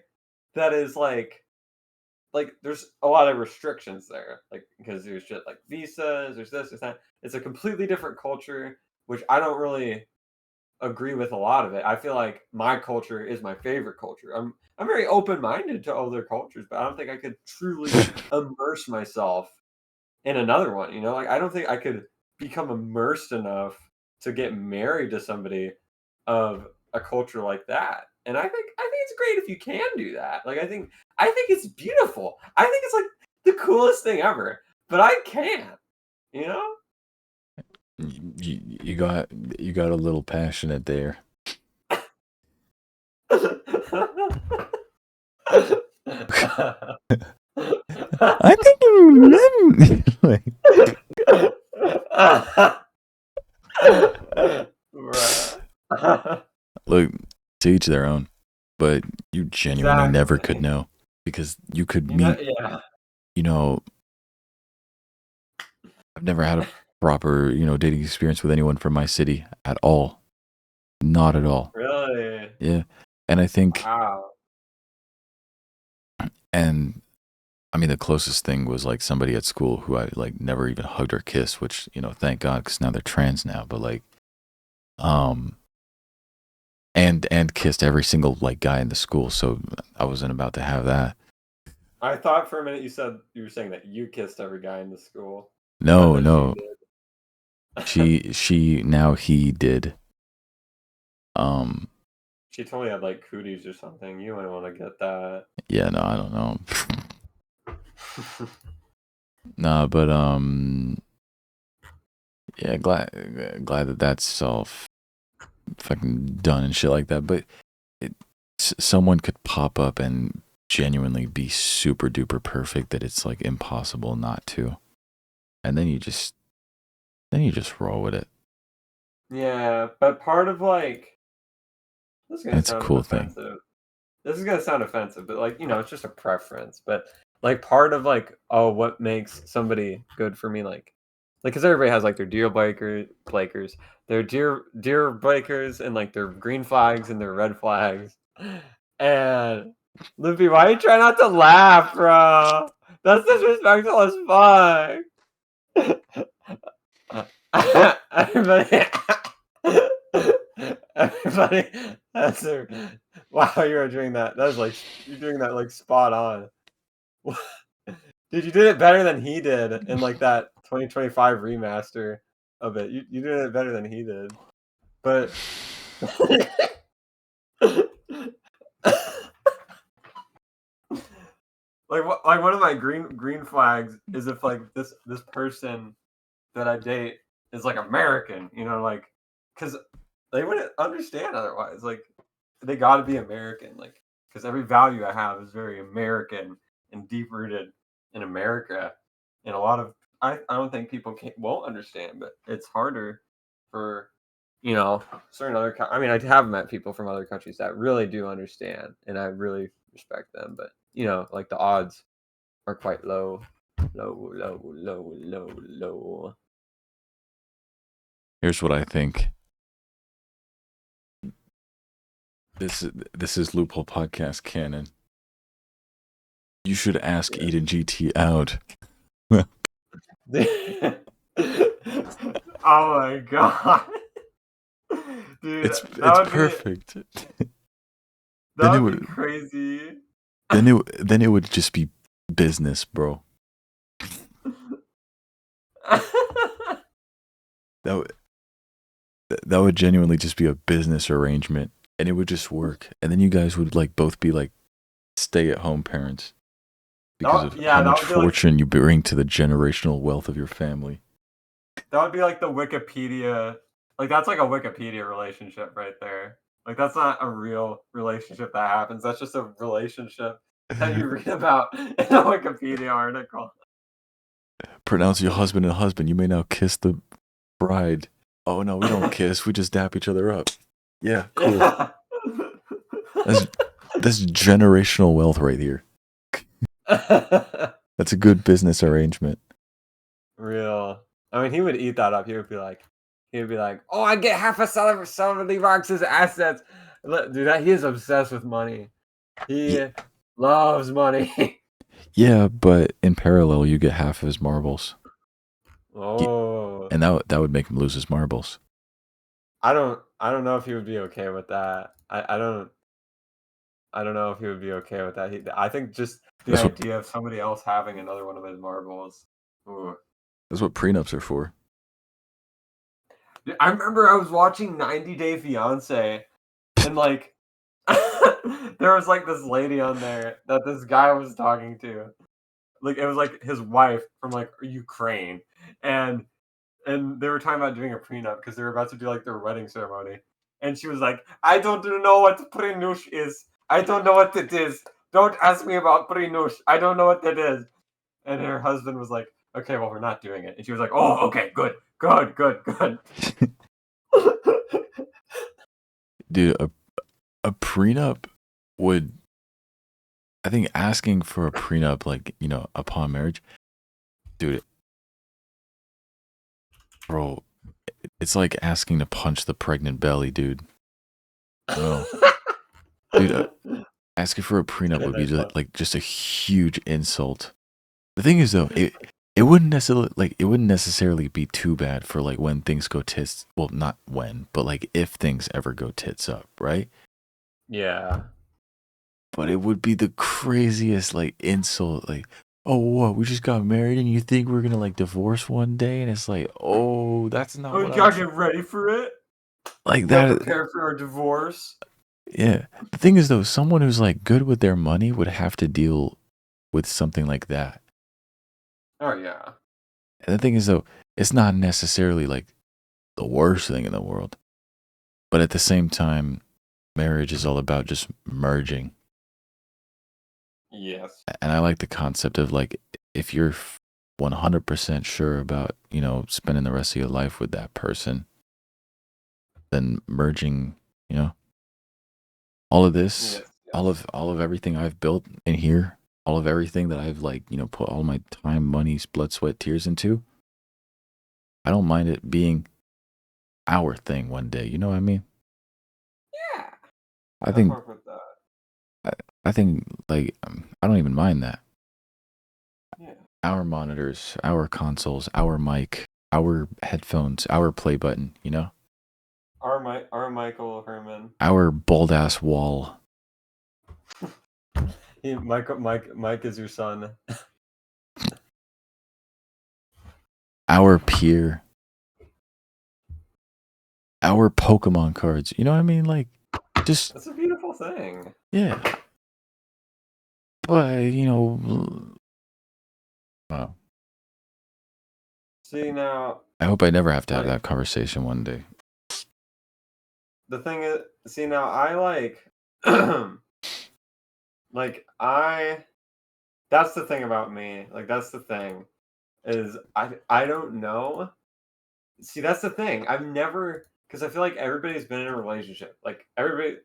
B: that is like there's a lot of restrictions there, like because there's just like visas, there's this, there's that. It's a completely different culture, which I don't really agree with a lot of it. I feel like my culture is my favorite culture. I'm very open minded to other cultures, but I don't think I could truly immerse myself in another one. Like I don't think I could become immersed enough to get married to somebody of a culture like that. And I think it's great if you can do that. Like I think it's beautiful. I think it's like the coolest thing ever. But I can't, you know?
A: You got a little passionate there. I think look, to each their own, but you genuinely never could know because you could meet. I've never had a proper dating experience with anyone from my city at all. Not at all.
B: Really?
A: Yeah, and I think.
B: Wow.
A: And I mean, the closest thing was like somebody at school who I like never even hugged or kissed, which, thank God, because now they're trans now. But like, and kissed every single like guy in the school, so I wasn't about to have that.
B: I thought for a minute you were saying that you kissed every guy in the school.
A: No. She now he did.
B: She totally had like cooties or something. You wouldn't want to get that.
A: Yeah, no, I don't know. Nah, but yeah, glad that that's all fucking done and shit like that. But someone could pop up and genuinely be super duper perfect that it's like impossible not to, and then you just roll with it.
B: Yeah, but part of like
A: It's a cool
B: offensive.
A: thing.
B: This is gonna sound offensive, but like it's just a preference. But like part of like what makes somebody good for me, like because everybody has like their deal breakers, their deer breakers, and like their green flags and their red flags. And Loopie, why you try not to laugh, bro? That's disrespectful as fuck. Everybody has their. Wow, you are doing that. That's like you're doing that like spot on. Dude, you did it better than he did in like that 2025 remaster of it. You did it better than he did. But like one of my green flags is if like this person that I date is like American, like because they wouldn't understand otherwise. Like they got to be American, like because every value I have is very American and deep rooted in America. And a lot of I don't think people won't understand, but it's harder for certain other. I mean, I have met people from other countries that really do understand, and I really respect them. But like the odds are quite low.
A: Here's what I think. This is Loophole Podcast canon. You should ask Eden GT out.
B: Oh my god, dude!
A: It's perfect.
B: That would be crazy.
A: Then it would just be business, bro. That would genuinely just be a business arrangement, and it would just work. And then you guys would like both be like stay-at-home parents because of how much fortune you bring to the generational wealth of your family.
B: That would be like the Wikipedia. Like that's like a Wikipedia relationship right there. Like that's not a real relationship that happens. That's just a relationship that you read about in a Wikipedia article.
A: Pronounce your husband and husband. You may now kiss the bride. Oh no, we don't kiss. We just dap each other up. Yeah, cool. That's generational wealth right here. That's a good business arrangement.
B: Real. I mean, he would eat that up. He would be like, "Oh, I get half of Sully Rox's assets." Dude, he is obsessed with money. He loves money.
A: Yeah, but in parallel, you get half of his marbles.
B: Oh.
A: And that would make him lose his marbles.
B: I don't know if he would be okay with that. I don't know if he would be okay with that. I think just the idea of somebody else having another one of his marbles. Ooh.
A: That's what prenups are for.
B: I remember I was watching 90 Day Fiance, and like there was like this lady on there that this guy was talking to. Like it was like his wife from like Ukraine, and they were talking about doing a prenup because they were about to do like their wedding ceremony. And she was like, "I don't know what prenup is. I don't know what it is. Don't ask me about prenup. I don't know what it is." And her husband was like, "Okay, well, we're not doing it." And she was like, "Oh, okay, good.
A: Dude, a prenup would, I think asking for a prenup, like, you know, upon marriage, dude, bro, it's like asking to punch the pregnant belly, dude. Oh. Dude, asking for a prenup would be just a huge insult. The thing is, though, it wouldn't necessarily be too bad for like when things go tits. Well, not when, but like if things ever go tits up, right?
B: Yeah.
A: But it would be the craziest like insult, like, oh, what? We just got married, and you think we're gonna like divorce one day? And it's like, oh, that's not.
B: Oh, you gotta get ready for it.
A: Like that.
B: Prepare for our divorce.
A: Yeah. The thing is, though, someone who's like good with their money would have to deal with something like that.
B: Oh yeah.
A: And the thing is, though, it's not necessarily like the worst thing in the world, but at the same time, marriage is all about just merging.
B: Yes.
A: And I like the concept of like, if you're 100% sure about, you know, spending the rest of your life with that person, then merging, you know, all of this,
B: yes.
A: all of everything I've built in here, all of everything that I've like, you know, put all my time, money, blood, sweat, tears into, I don't mind it being our thing one day. You know what I mean?
B: Yeah.
A: I think
B: work with that.
A: I think like I don't even mind that.
B: Yeah.
A: Our monitors, our consoles, our mic, our headphones, our play button, you know?
B: Our Michael Herman.
A: Our bold ass wall.
B: Mike is your son.
A: Our pier. Our Pokemon cards. You know what I mean? Like, just.
B: That's a beautiful thing.
A: Yeah. But, you know. Wow.
B: See, now.
A: I hope I never have to have that conversation one day.
B: The thing is, see, now I like. That's the thing about me. Like, that's the thing. Is I don't know. See, that's the thing. I've never. Because I feel like everybody's been in a relationship. Like, everybody.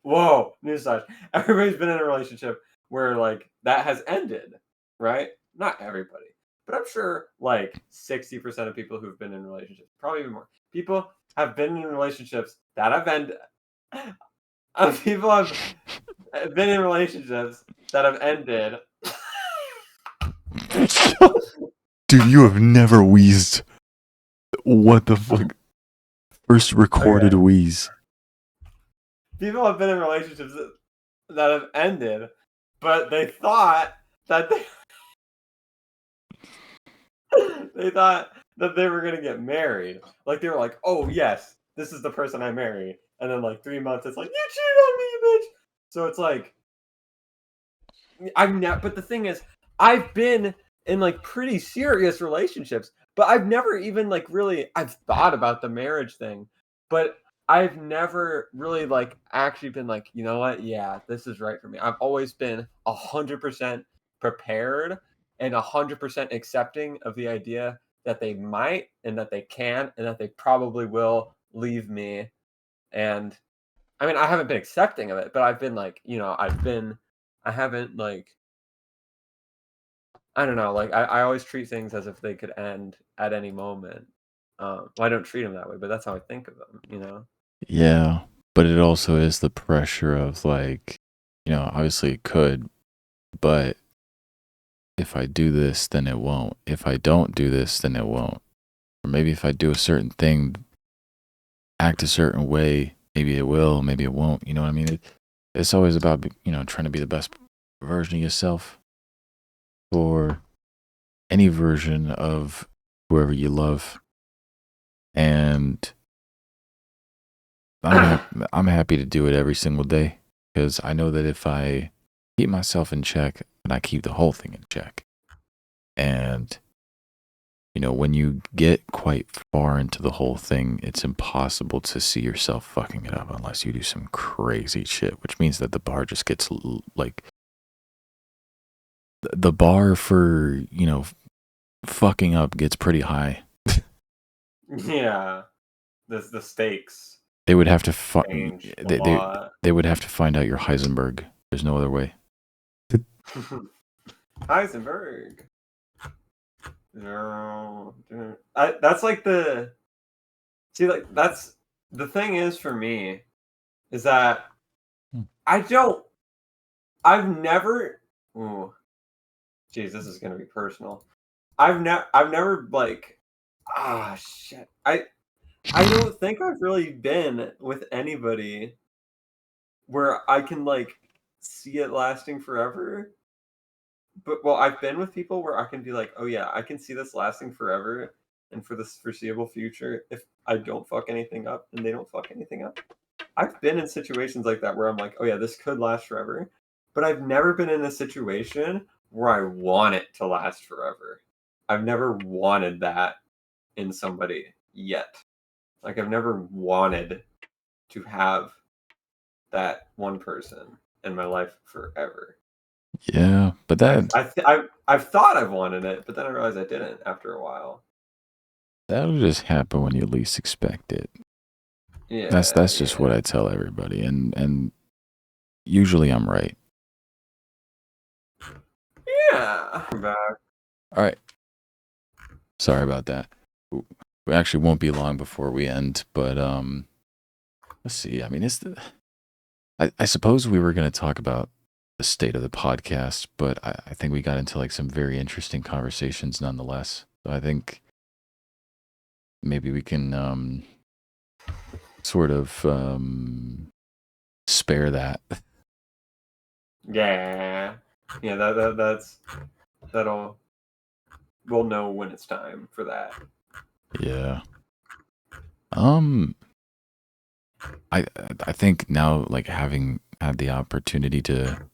B: Whoa, newsflash. Everybody's been in a relationship where, like, that has ended, right? Not everybody. But I'm sure, like, 60% of people who've been in relationships, probably even more, people have been in relationships that have ended. People have been in relationships that have ended.
A: Dude, you have never wheezed. What the fuck? First recorded wheeze.
B: People have been in relationships that have ended, but they thought that they thought that they were gonna get married. Like they were like, "Oh yes, this is the person I marry," and then like 3 months, it's like, "You cheated on me, bitch." So it's like, But the thing is, I've been in like pretty serious relationships, but I've never even like really. I've thought about the marriage thing, but I've never really like actually been like, you know what? Yeah, this is right for me. I've always been 100% prepared and 100% accepting of the idea that they might and that they can and that they probably will leave me. And I mean, I haven't been accepting of it, but I've been like, I haven't like, I don't know, like I always treat things as if they could end at any moment. Well, I don't treat them that way, but that's how I think of them, you know?
A: Yeah, but it also is the pressure of like, obviously it could, but if I do this, then it won't. If I don't do this, then it won't. Or maybe if I do a certain thing, act a certain way, maybe it will, maybe it won't. You know what I mean? It's always about, trying to be the best version of yourself for any version of whoever you love. And I'm happy to do it every single day because I know that if I keep myself in check, then I keep the whole thing in check. And when you get quite far into the whole thing, it's impossible to see yourself fucking it up unless you do some crazy shit, which means that the bar just gets like the bar for, fucking up gets pretty high.
B: Yeah. The stakes.
A: They would have to
B: change a lot.
A: they would have to find out your Heisenberg. There's no other way.
B: Heisenberg. No, that's like that's the thing is for me is that I've never. Ooh, geez, this is gonna be personal. I've never like, shit. I don't think I've really been with anybody where I can like see it lasting forever. But well, I've been with people where I can be like, oh yeah, I can see this lasting forever and for this foreseeable future if I don't fuck anything up and they don't fuck anything up. I've been in situations like that where I'm like, oh yeah, this could last forever. But I've never been in a situation where I want it to last forever. I've never wanted that in somebody yet. Like I've never wanted to have that one person in my life forever.
A: Yeah, but
B: I've thought I've wanted it, but then I realized I didn't after a while.
A: That'll just happen when you least expect it.
B: Yeah,
A: that's just what I tell everybody, and usually I'm right.
B: Yeah. I'm back.
A: All right. Sorry about that. We actually won't be long before we end, but let's see. I mean, I suppose we were going to talk about the state of the podcast, but I think we got into like some very interesting conversations nonetheless. So I think maybe we can sort of spare that.
B: Yeah. That'll we'll know when it's time for that.
A: Yeah. I think now, like, having had the opportunity to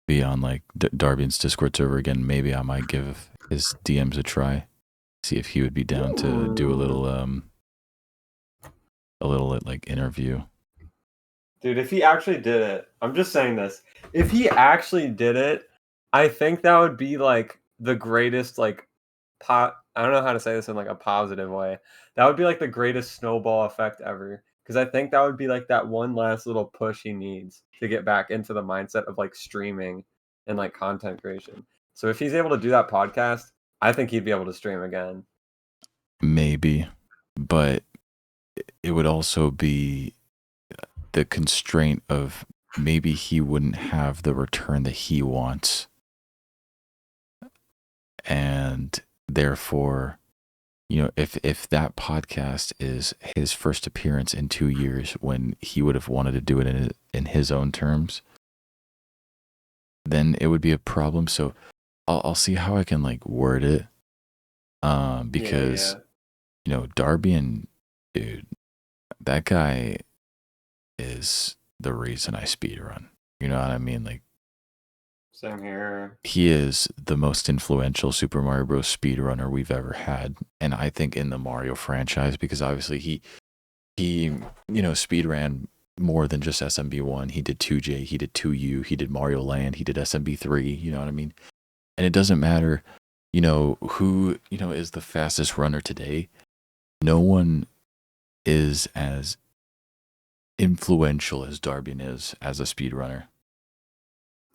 A: be on like Darbian's Discord server again, maybe I might give his DMs a try, see if he would be down to do a little like interview.
B: Dude, if he actually did it, I'm just saying this. If he actually did it, I think that would be like the greatest like I don't know how to say this in like a positive way. That would be like the greatest snowball effect ever. Because I think that would be like that one last little push he needs to get back into the mindset of like streaming and like content creation. So if he's able to do that podcast, I think he'd be able to stream again.
A: Maybe, but it would also be the constraint of maybe he wouldn't have the return that he wants. And therefore, if that podcast is his first appearance in 2 years when he would have wanted to do it in his own terms, then it would be a problem. So I'll see how I can like word it. Because, Darbian, dude, that guy is the reason I speedrun. You know what I mean? Like,
B: same here.
A: He is the most influential Super Mario Bros. Speedrunner we've ever had. And I think in the Mario franchise, because obviously he, speedran more than just SMB1. He did 2J, he did 2U, he did Mario Land, he did SMB3, you know what I mean? And it doesn't matter, who, is the fastest runner today. No one is as influential as Darbian is as a speedrunner.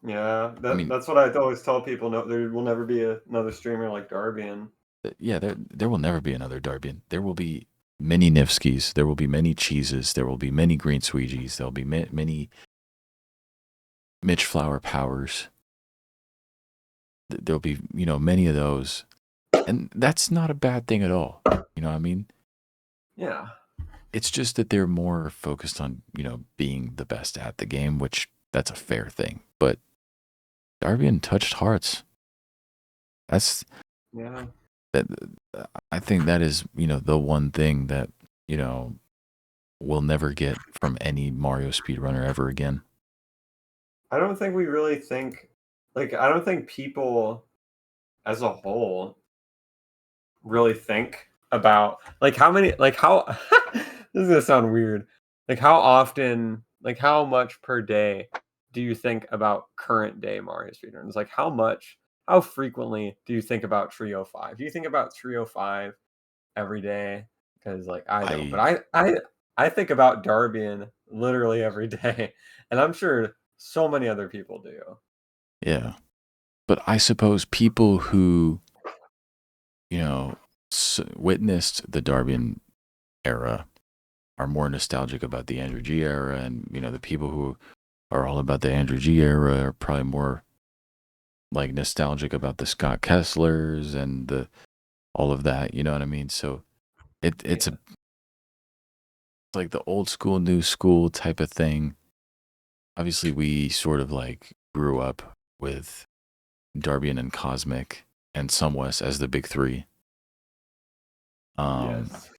B: Yeah, that's what I always tell people. No, there will never be another streamer like Darbian.
A: Yeah, there will never be another Darbian. There will be many Nifskis. There will be many Cheeses. There will be many Green Sweegies. There will be many Mitch Flower Powers. There'll be, many of those. And that's not a bad thing at all. You know what I mean?
B: Yeah.
A: It's just that they're more focused on, being the best at the game, which that's a fair thing. But Darbian touched hearts. That's...
B: Yeah.
A: I think that is, the one thing that, we'll never get from any Mario speedrunner ever again.
B: I don't think we really think, I don't think people as a whole really think about, how many, how, this is going to sound weird. How often, how much per day do you think about current day Mario speedruns? How frequently do you think about Trio 5? Do you think about Trio 5 every day? Because I don't, but I think about Darbian literally every day, and I'm sure so many other people do.
A: Yeah, but I suppose people who, witnessed the Darbian era are more nostalgic about the Andrew G era, and the people who are all about the Andrew G era are probably more nostalgic about the Scott Kesslers and all of that. You know what I mean? So it's like the old school, new school type of thing. Obviously, we sort of grew up with Darbian and Cosmic and Sumwest as the big three.
B: Yes.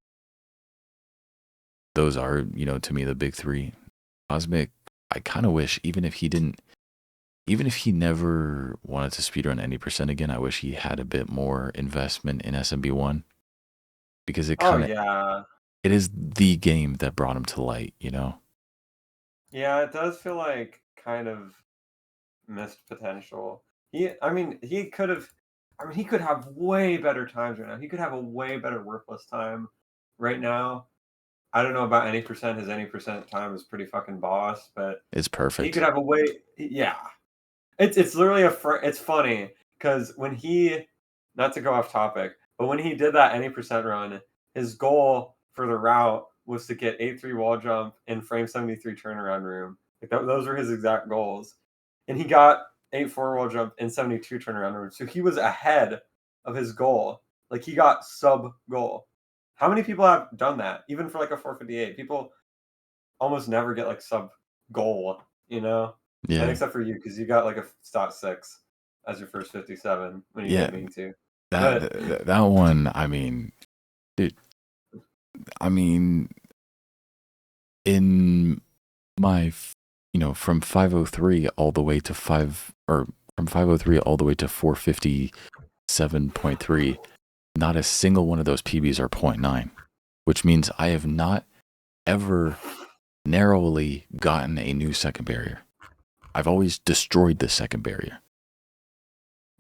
A: Those are, to me, the big three. Cosmic, I kind of wish, even if he never wanted to speedrun any % again, I wish he had a bit more investment in SMB1, because it it is the game that brought him to light,
B: Yeah, it does feel like kind of missed potential. He could have way better times right now. He could have a way better worthless time right now. I don't know about any percent. His any percent time is pretty fucking boss, but
A: it's perfect.
B: He could have a way. Yeah, it's literally it's funny because when he, not to go off topic, but when he did that any percent run, his goal for the route was to get 8-3 wall jump in frame 73 turnaround room. Those were his exact goals, and he got 8-4 wall jump in 72 turnaround room. So he was ahead of his goal. He got sub goal. How many people have done that? Even for a 458, people almost never get sub goal.
A: Yeah.
B: And except for you, because you got a stat 6 as your first 57 when you didn't mean to.
A: That one, I mean, dude, in my, from 503 all the way to from 503 all the way to 457.3, not a single one of those PBs are 0.9, which means I have not ever narrowly gotten a new second barrier. I've always destroyed the second barrier.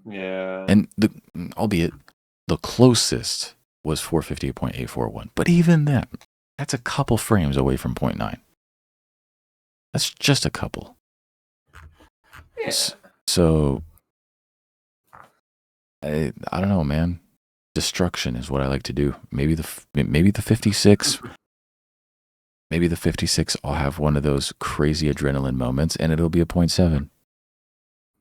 B: Yeah.
A: And albeit the closest was 458.841. But even then, that's a couple frames away from 0.9. That's just a couple.
B: Yeah.
A: So, I don't know, man. Destruction is what I like to do. Maybe the 56. Maybe the 56, I'll have one of those crazy adrenaline moments, and it'll be a 0.7.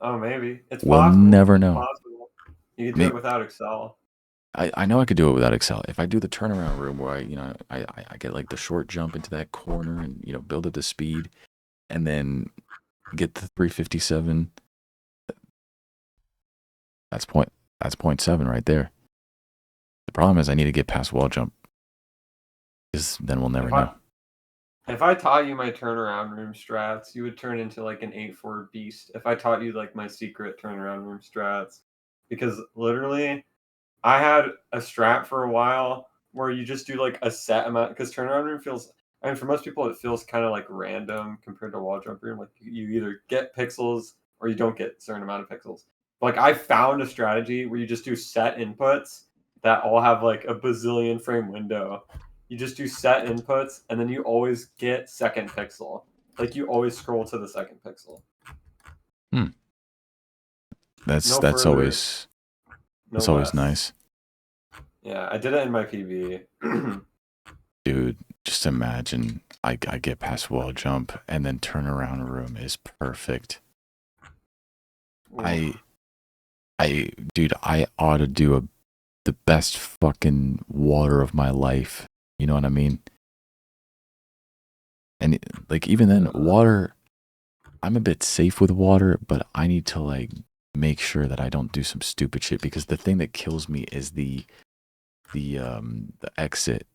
B: Oh, maybe. It's
A: we'll
B: possible.
A: Never know.
B: Possible. You can do it without Excel.
A: I know I could do it without Excel. If I do the turnaround room where I get the short jump into that corner and build up the speed, and then get the 357. That's 0.7 right there. The problem is I need to get past wall jump, because then we'll never know.
B: If I taught you my turnaround room strats, you would turn into an 8-4 beast. If I taught you my secret turnaround room strats, because literally, I had a strat for a while where you just do a set amount, because turnaround room feels I mean, for most people, it feels kind of like random compared to wall jump room. Like you either get pixels or you don't get a certain amount of pixels. Like I found a strategy where you just do set inputs that all have like a bazillion frame window. You just do set inputs and then you always get second pixel. Like you always scroll to the second pixel.
A: That's
B: No
A: that's
B: further,
A: always
B: no
A: that's always
B: less.
A: nice.
B: Yeah, I did it in my PB.
A: Dude, just imagine I get past wall jump and then turnaround room is perfect.
B: Oof.
A: Dude, I ought to do the best fucking water of my life. You know what I mean? And like even then, water, I'm a bit safe with water, but I need to like make sure that I don't do some stupid shit because the thing that kills me is the exit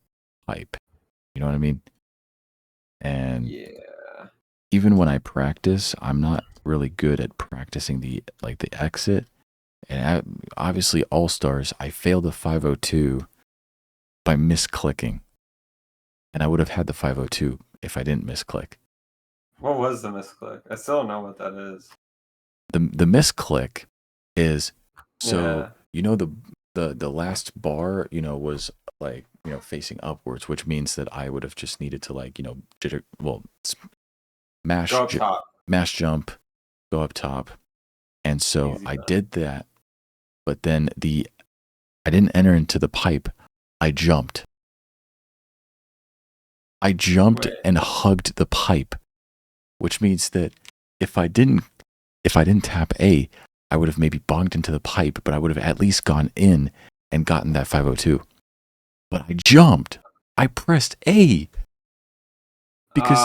A: pipe. You know what I mean? And
B: Yeah.
A: even when I practice, I'm not really good at practicing the exit. And obviously, All Stars, I failed the 502 by misclicking, and I would have had the 502 if I didn't misclick.
B: What was the misclick? I still don't know what that is.
A: The misclick is
B: Yeah.
A: you know the last bar was like facing upwards, which means that I would have just needed to like mash
B: Go up top.
A: mash jump, go up top, and so
B: Easy
A: I
B: done.
A: did that, but then I didn't enter into the pipe. I jumped.
B: Wait.
A: And hugged the pipe, which means that if I didn't tap A, I would have maybe bonked into the pipe, but I would have at least gone in and gotten that 502. But I jumped. I pressed A because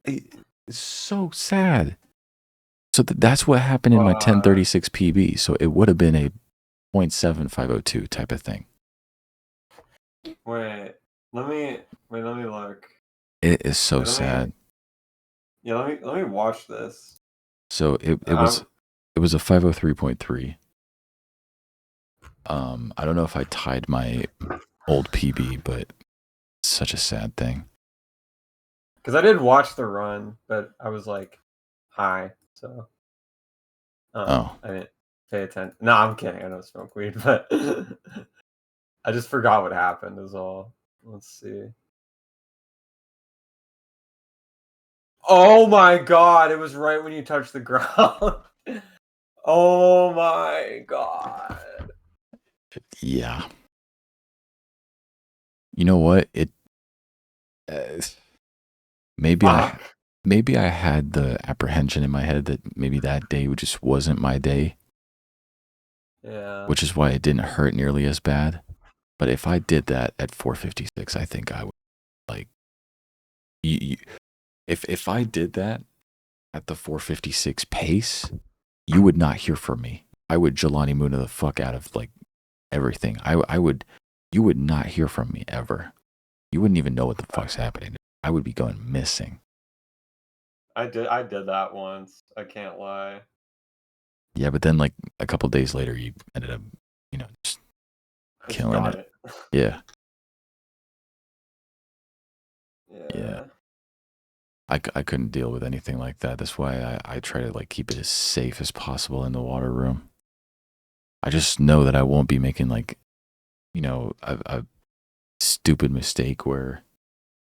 A: it's so sad. So that's what happened in my 1036 PB. So it would have been a 0.7502 type of thing.
B: Wait, let me look.
A: It is so sad.
B: Let me watch this.
A: So it was a 503.3. I don't know if I tied my old PB, but it's such a sad thing.
B: Because I did watch the run, but I was like high, so I didn't pay attention. No, I'm kidding. I don't smoke weed, but I just forgot what happened is all. Let's see. Oh my god, it was right when you touched the ground. Oh my god.
A: Yeah. You know what? Maybe I had the apprehension in my head that maybe that day just wasn't my day.
B: Yeah.
A: Which is why it didn't hurt nearly as bad. But if I did that at 456, I think I would like. If I did that at the 456 pace, you would not hear from me. I would Jelani Muna the fuck out of like everything. You would not hear from me ever. You wouldn't even know what the fuck's happening. I would be going missing.
B: I did that once. I can't lie.
A: Yeah, but then like a couple days later, you ended up, just killing it. Yeah. Yeah. I couldn't deal with anything like that. That's why I try to like keep it as safe as possible in the water room. I just know that I won't be making like, a stupid mistake where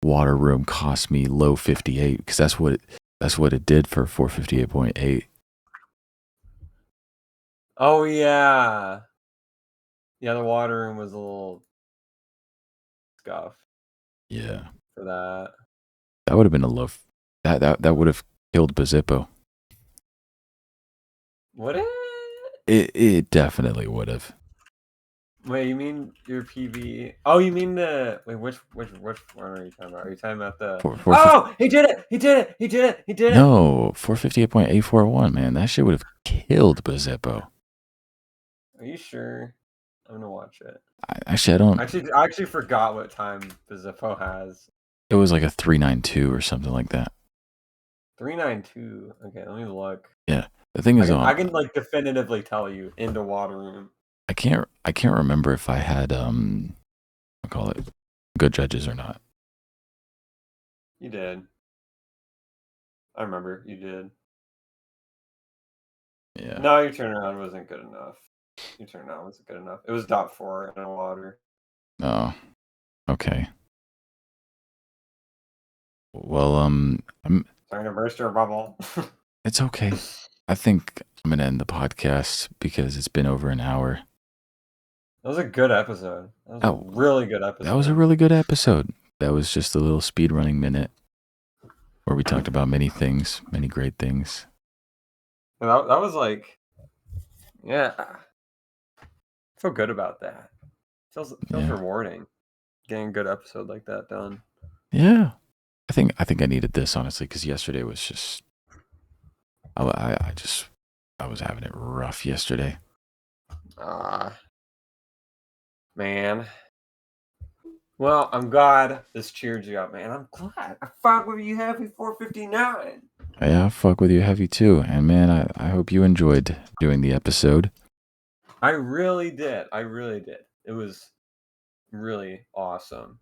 A: water room cost me low 58 because that's what it did for 458.8.
B: Oh yeah. Yeah, the water room was a little scuff.
A: Yeah.
B: For that.
A: That would have been a low. That would have killed Bazippo.
B: Would it?
A: It definitely would have.
B: Wait, you mean your PB? Oh, you mean the which one are you talking about? Are you talking about the? Oh, he did it! He did it! He did it! He did it!
A: No, 458.841, man. That shit would have killed Bazippo.
B: Are you sure? I'm gonna watch it.
A: I don't.
B: I actually forgot what time Bazippo has.
A: It was like a 392 or something like that.
B: 392. Okay, let me look.
A: Yeah, the thing is,
B: I can like definitively tell you into water room.
A: I can't remember if I had call it good judges or not.
B: You did. I remember you did.
A: Yeah.
B: No, your turnaround wasn't good enough. Your turnaround wasn't good enough. It was .4 in water.
A: Oh, okay. Well, I'm
B: trying to burst your bubble.
A: It's okay. I think I'm gonna end the podcast because it's been over an hour.
B: That was a good episode. That was a really good episode.
A: That was a really good episode. That was just a little speedrunning minute where we talked about many things, many great things.
B: That was like, yeah. I feel good about that. Feels rewarding getting a good episode like that done.
A: Yeah. I think I needed this, honestly, because yesterday was just I was having it rough yesterday.
B: Man. Well, I'm glad this cheered you up, man. I'm glad. I fuck with you heavy 459.
A: Yeah, I fuck with you heavy too. And man, I hope you enjoyed doing the episode.
B: I really did. It was really awesome.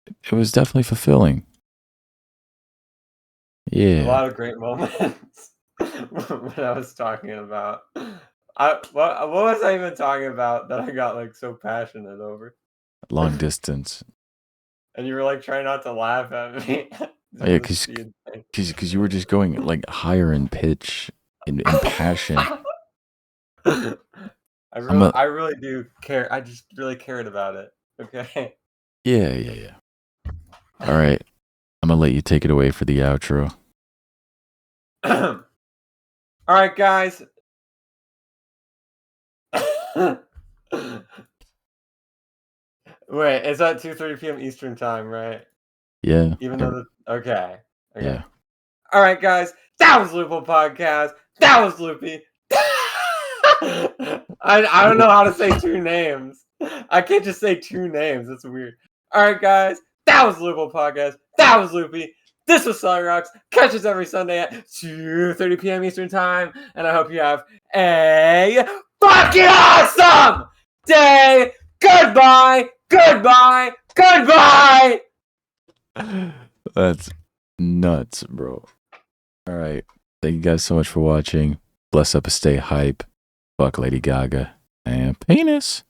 A: It was definitely fulfilling. Yeah.
B: A lot of great moments. What I was talking about. What was I even talking about that I got like so passionate over?
A: Long distance.
B: And you were like trying not to laugh at me.
A: Oh, yeah, because you were just going like higher in pitch, in passion.
B: I really do care. I just really cared about it. Okay.
A: Yeah. All right. I'm gonna let you take it away for the outro.
B: All right, guys. Wait, it's at 2:30 p.m. Eastern time, right?
A: Yeah.
B: Even though okay.
A: Yeah.
B: All right, guys. That was Loophole Podcast. That was Loopie. I don't know how to say two names. I can't just say two names. That's weird. All right, guys. That was Loophole Podcast. That was Loopie. This was sullyrox. Catch us every Sunday at 2:30 p.m. Eastern time. And I hope you have a fucking awesome day. Goodbye. Goodbye. Goodbye.
A: That's nuts, bro. All right. Thank you guys so much for watching. Bless up and stay hype. Fuck Lady Gaga. And penis.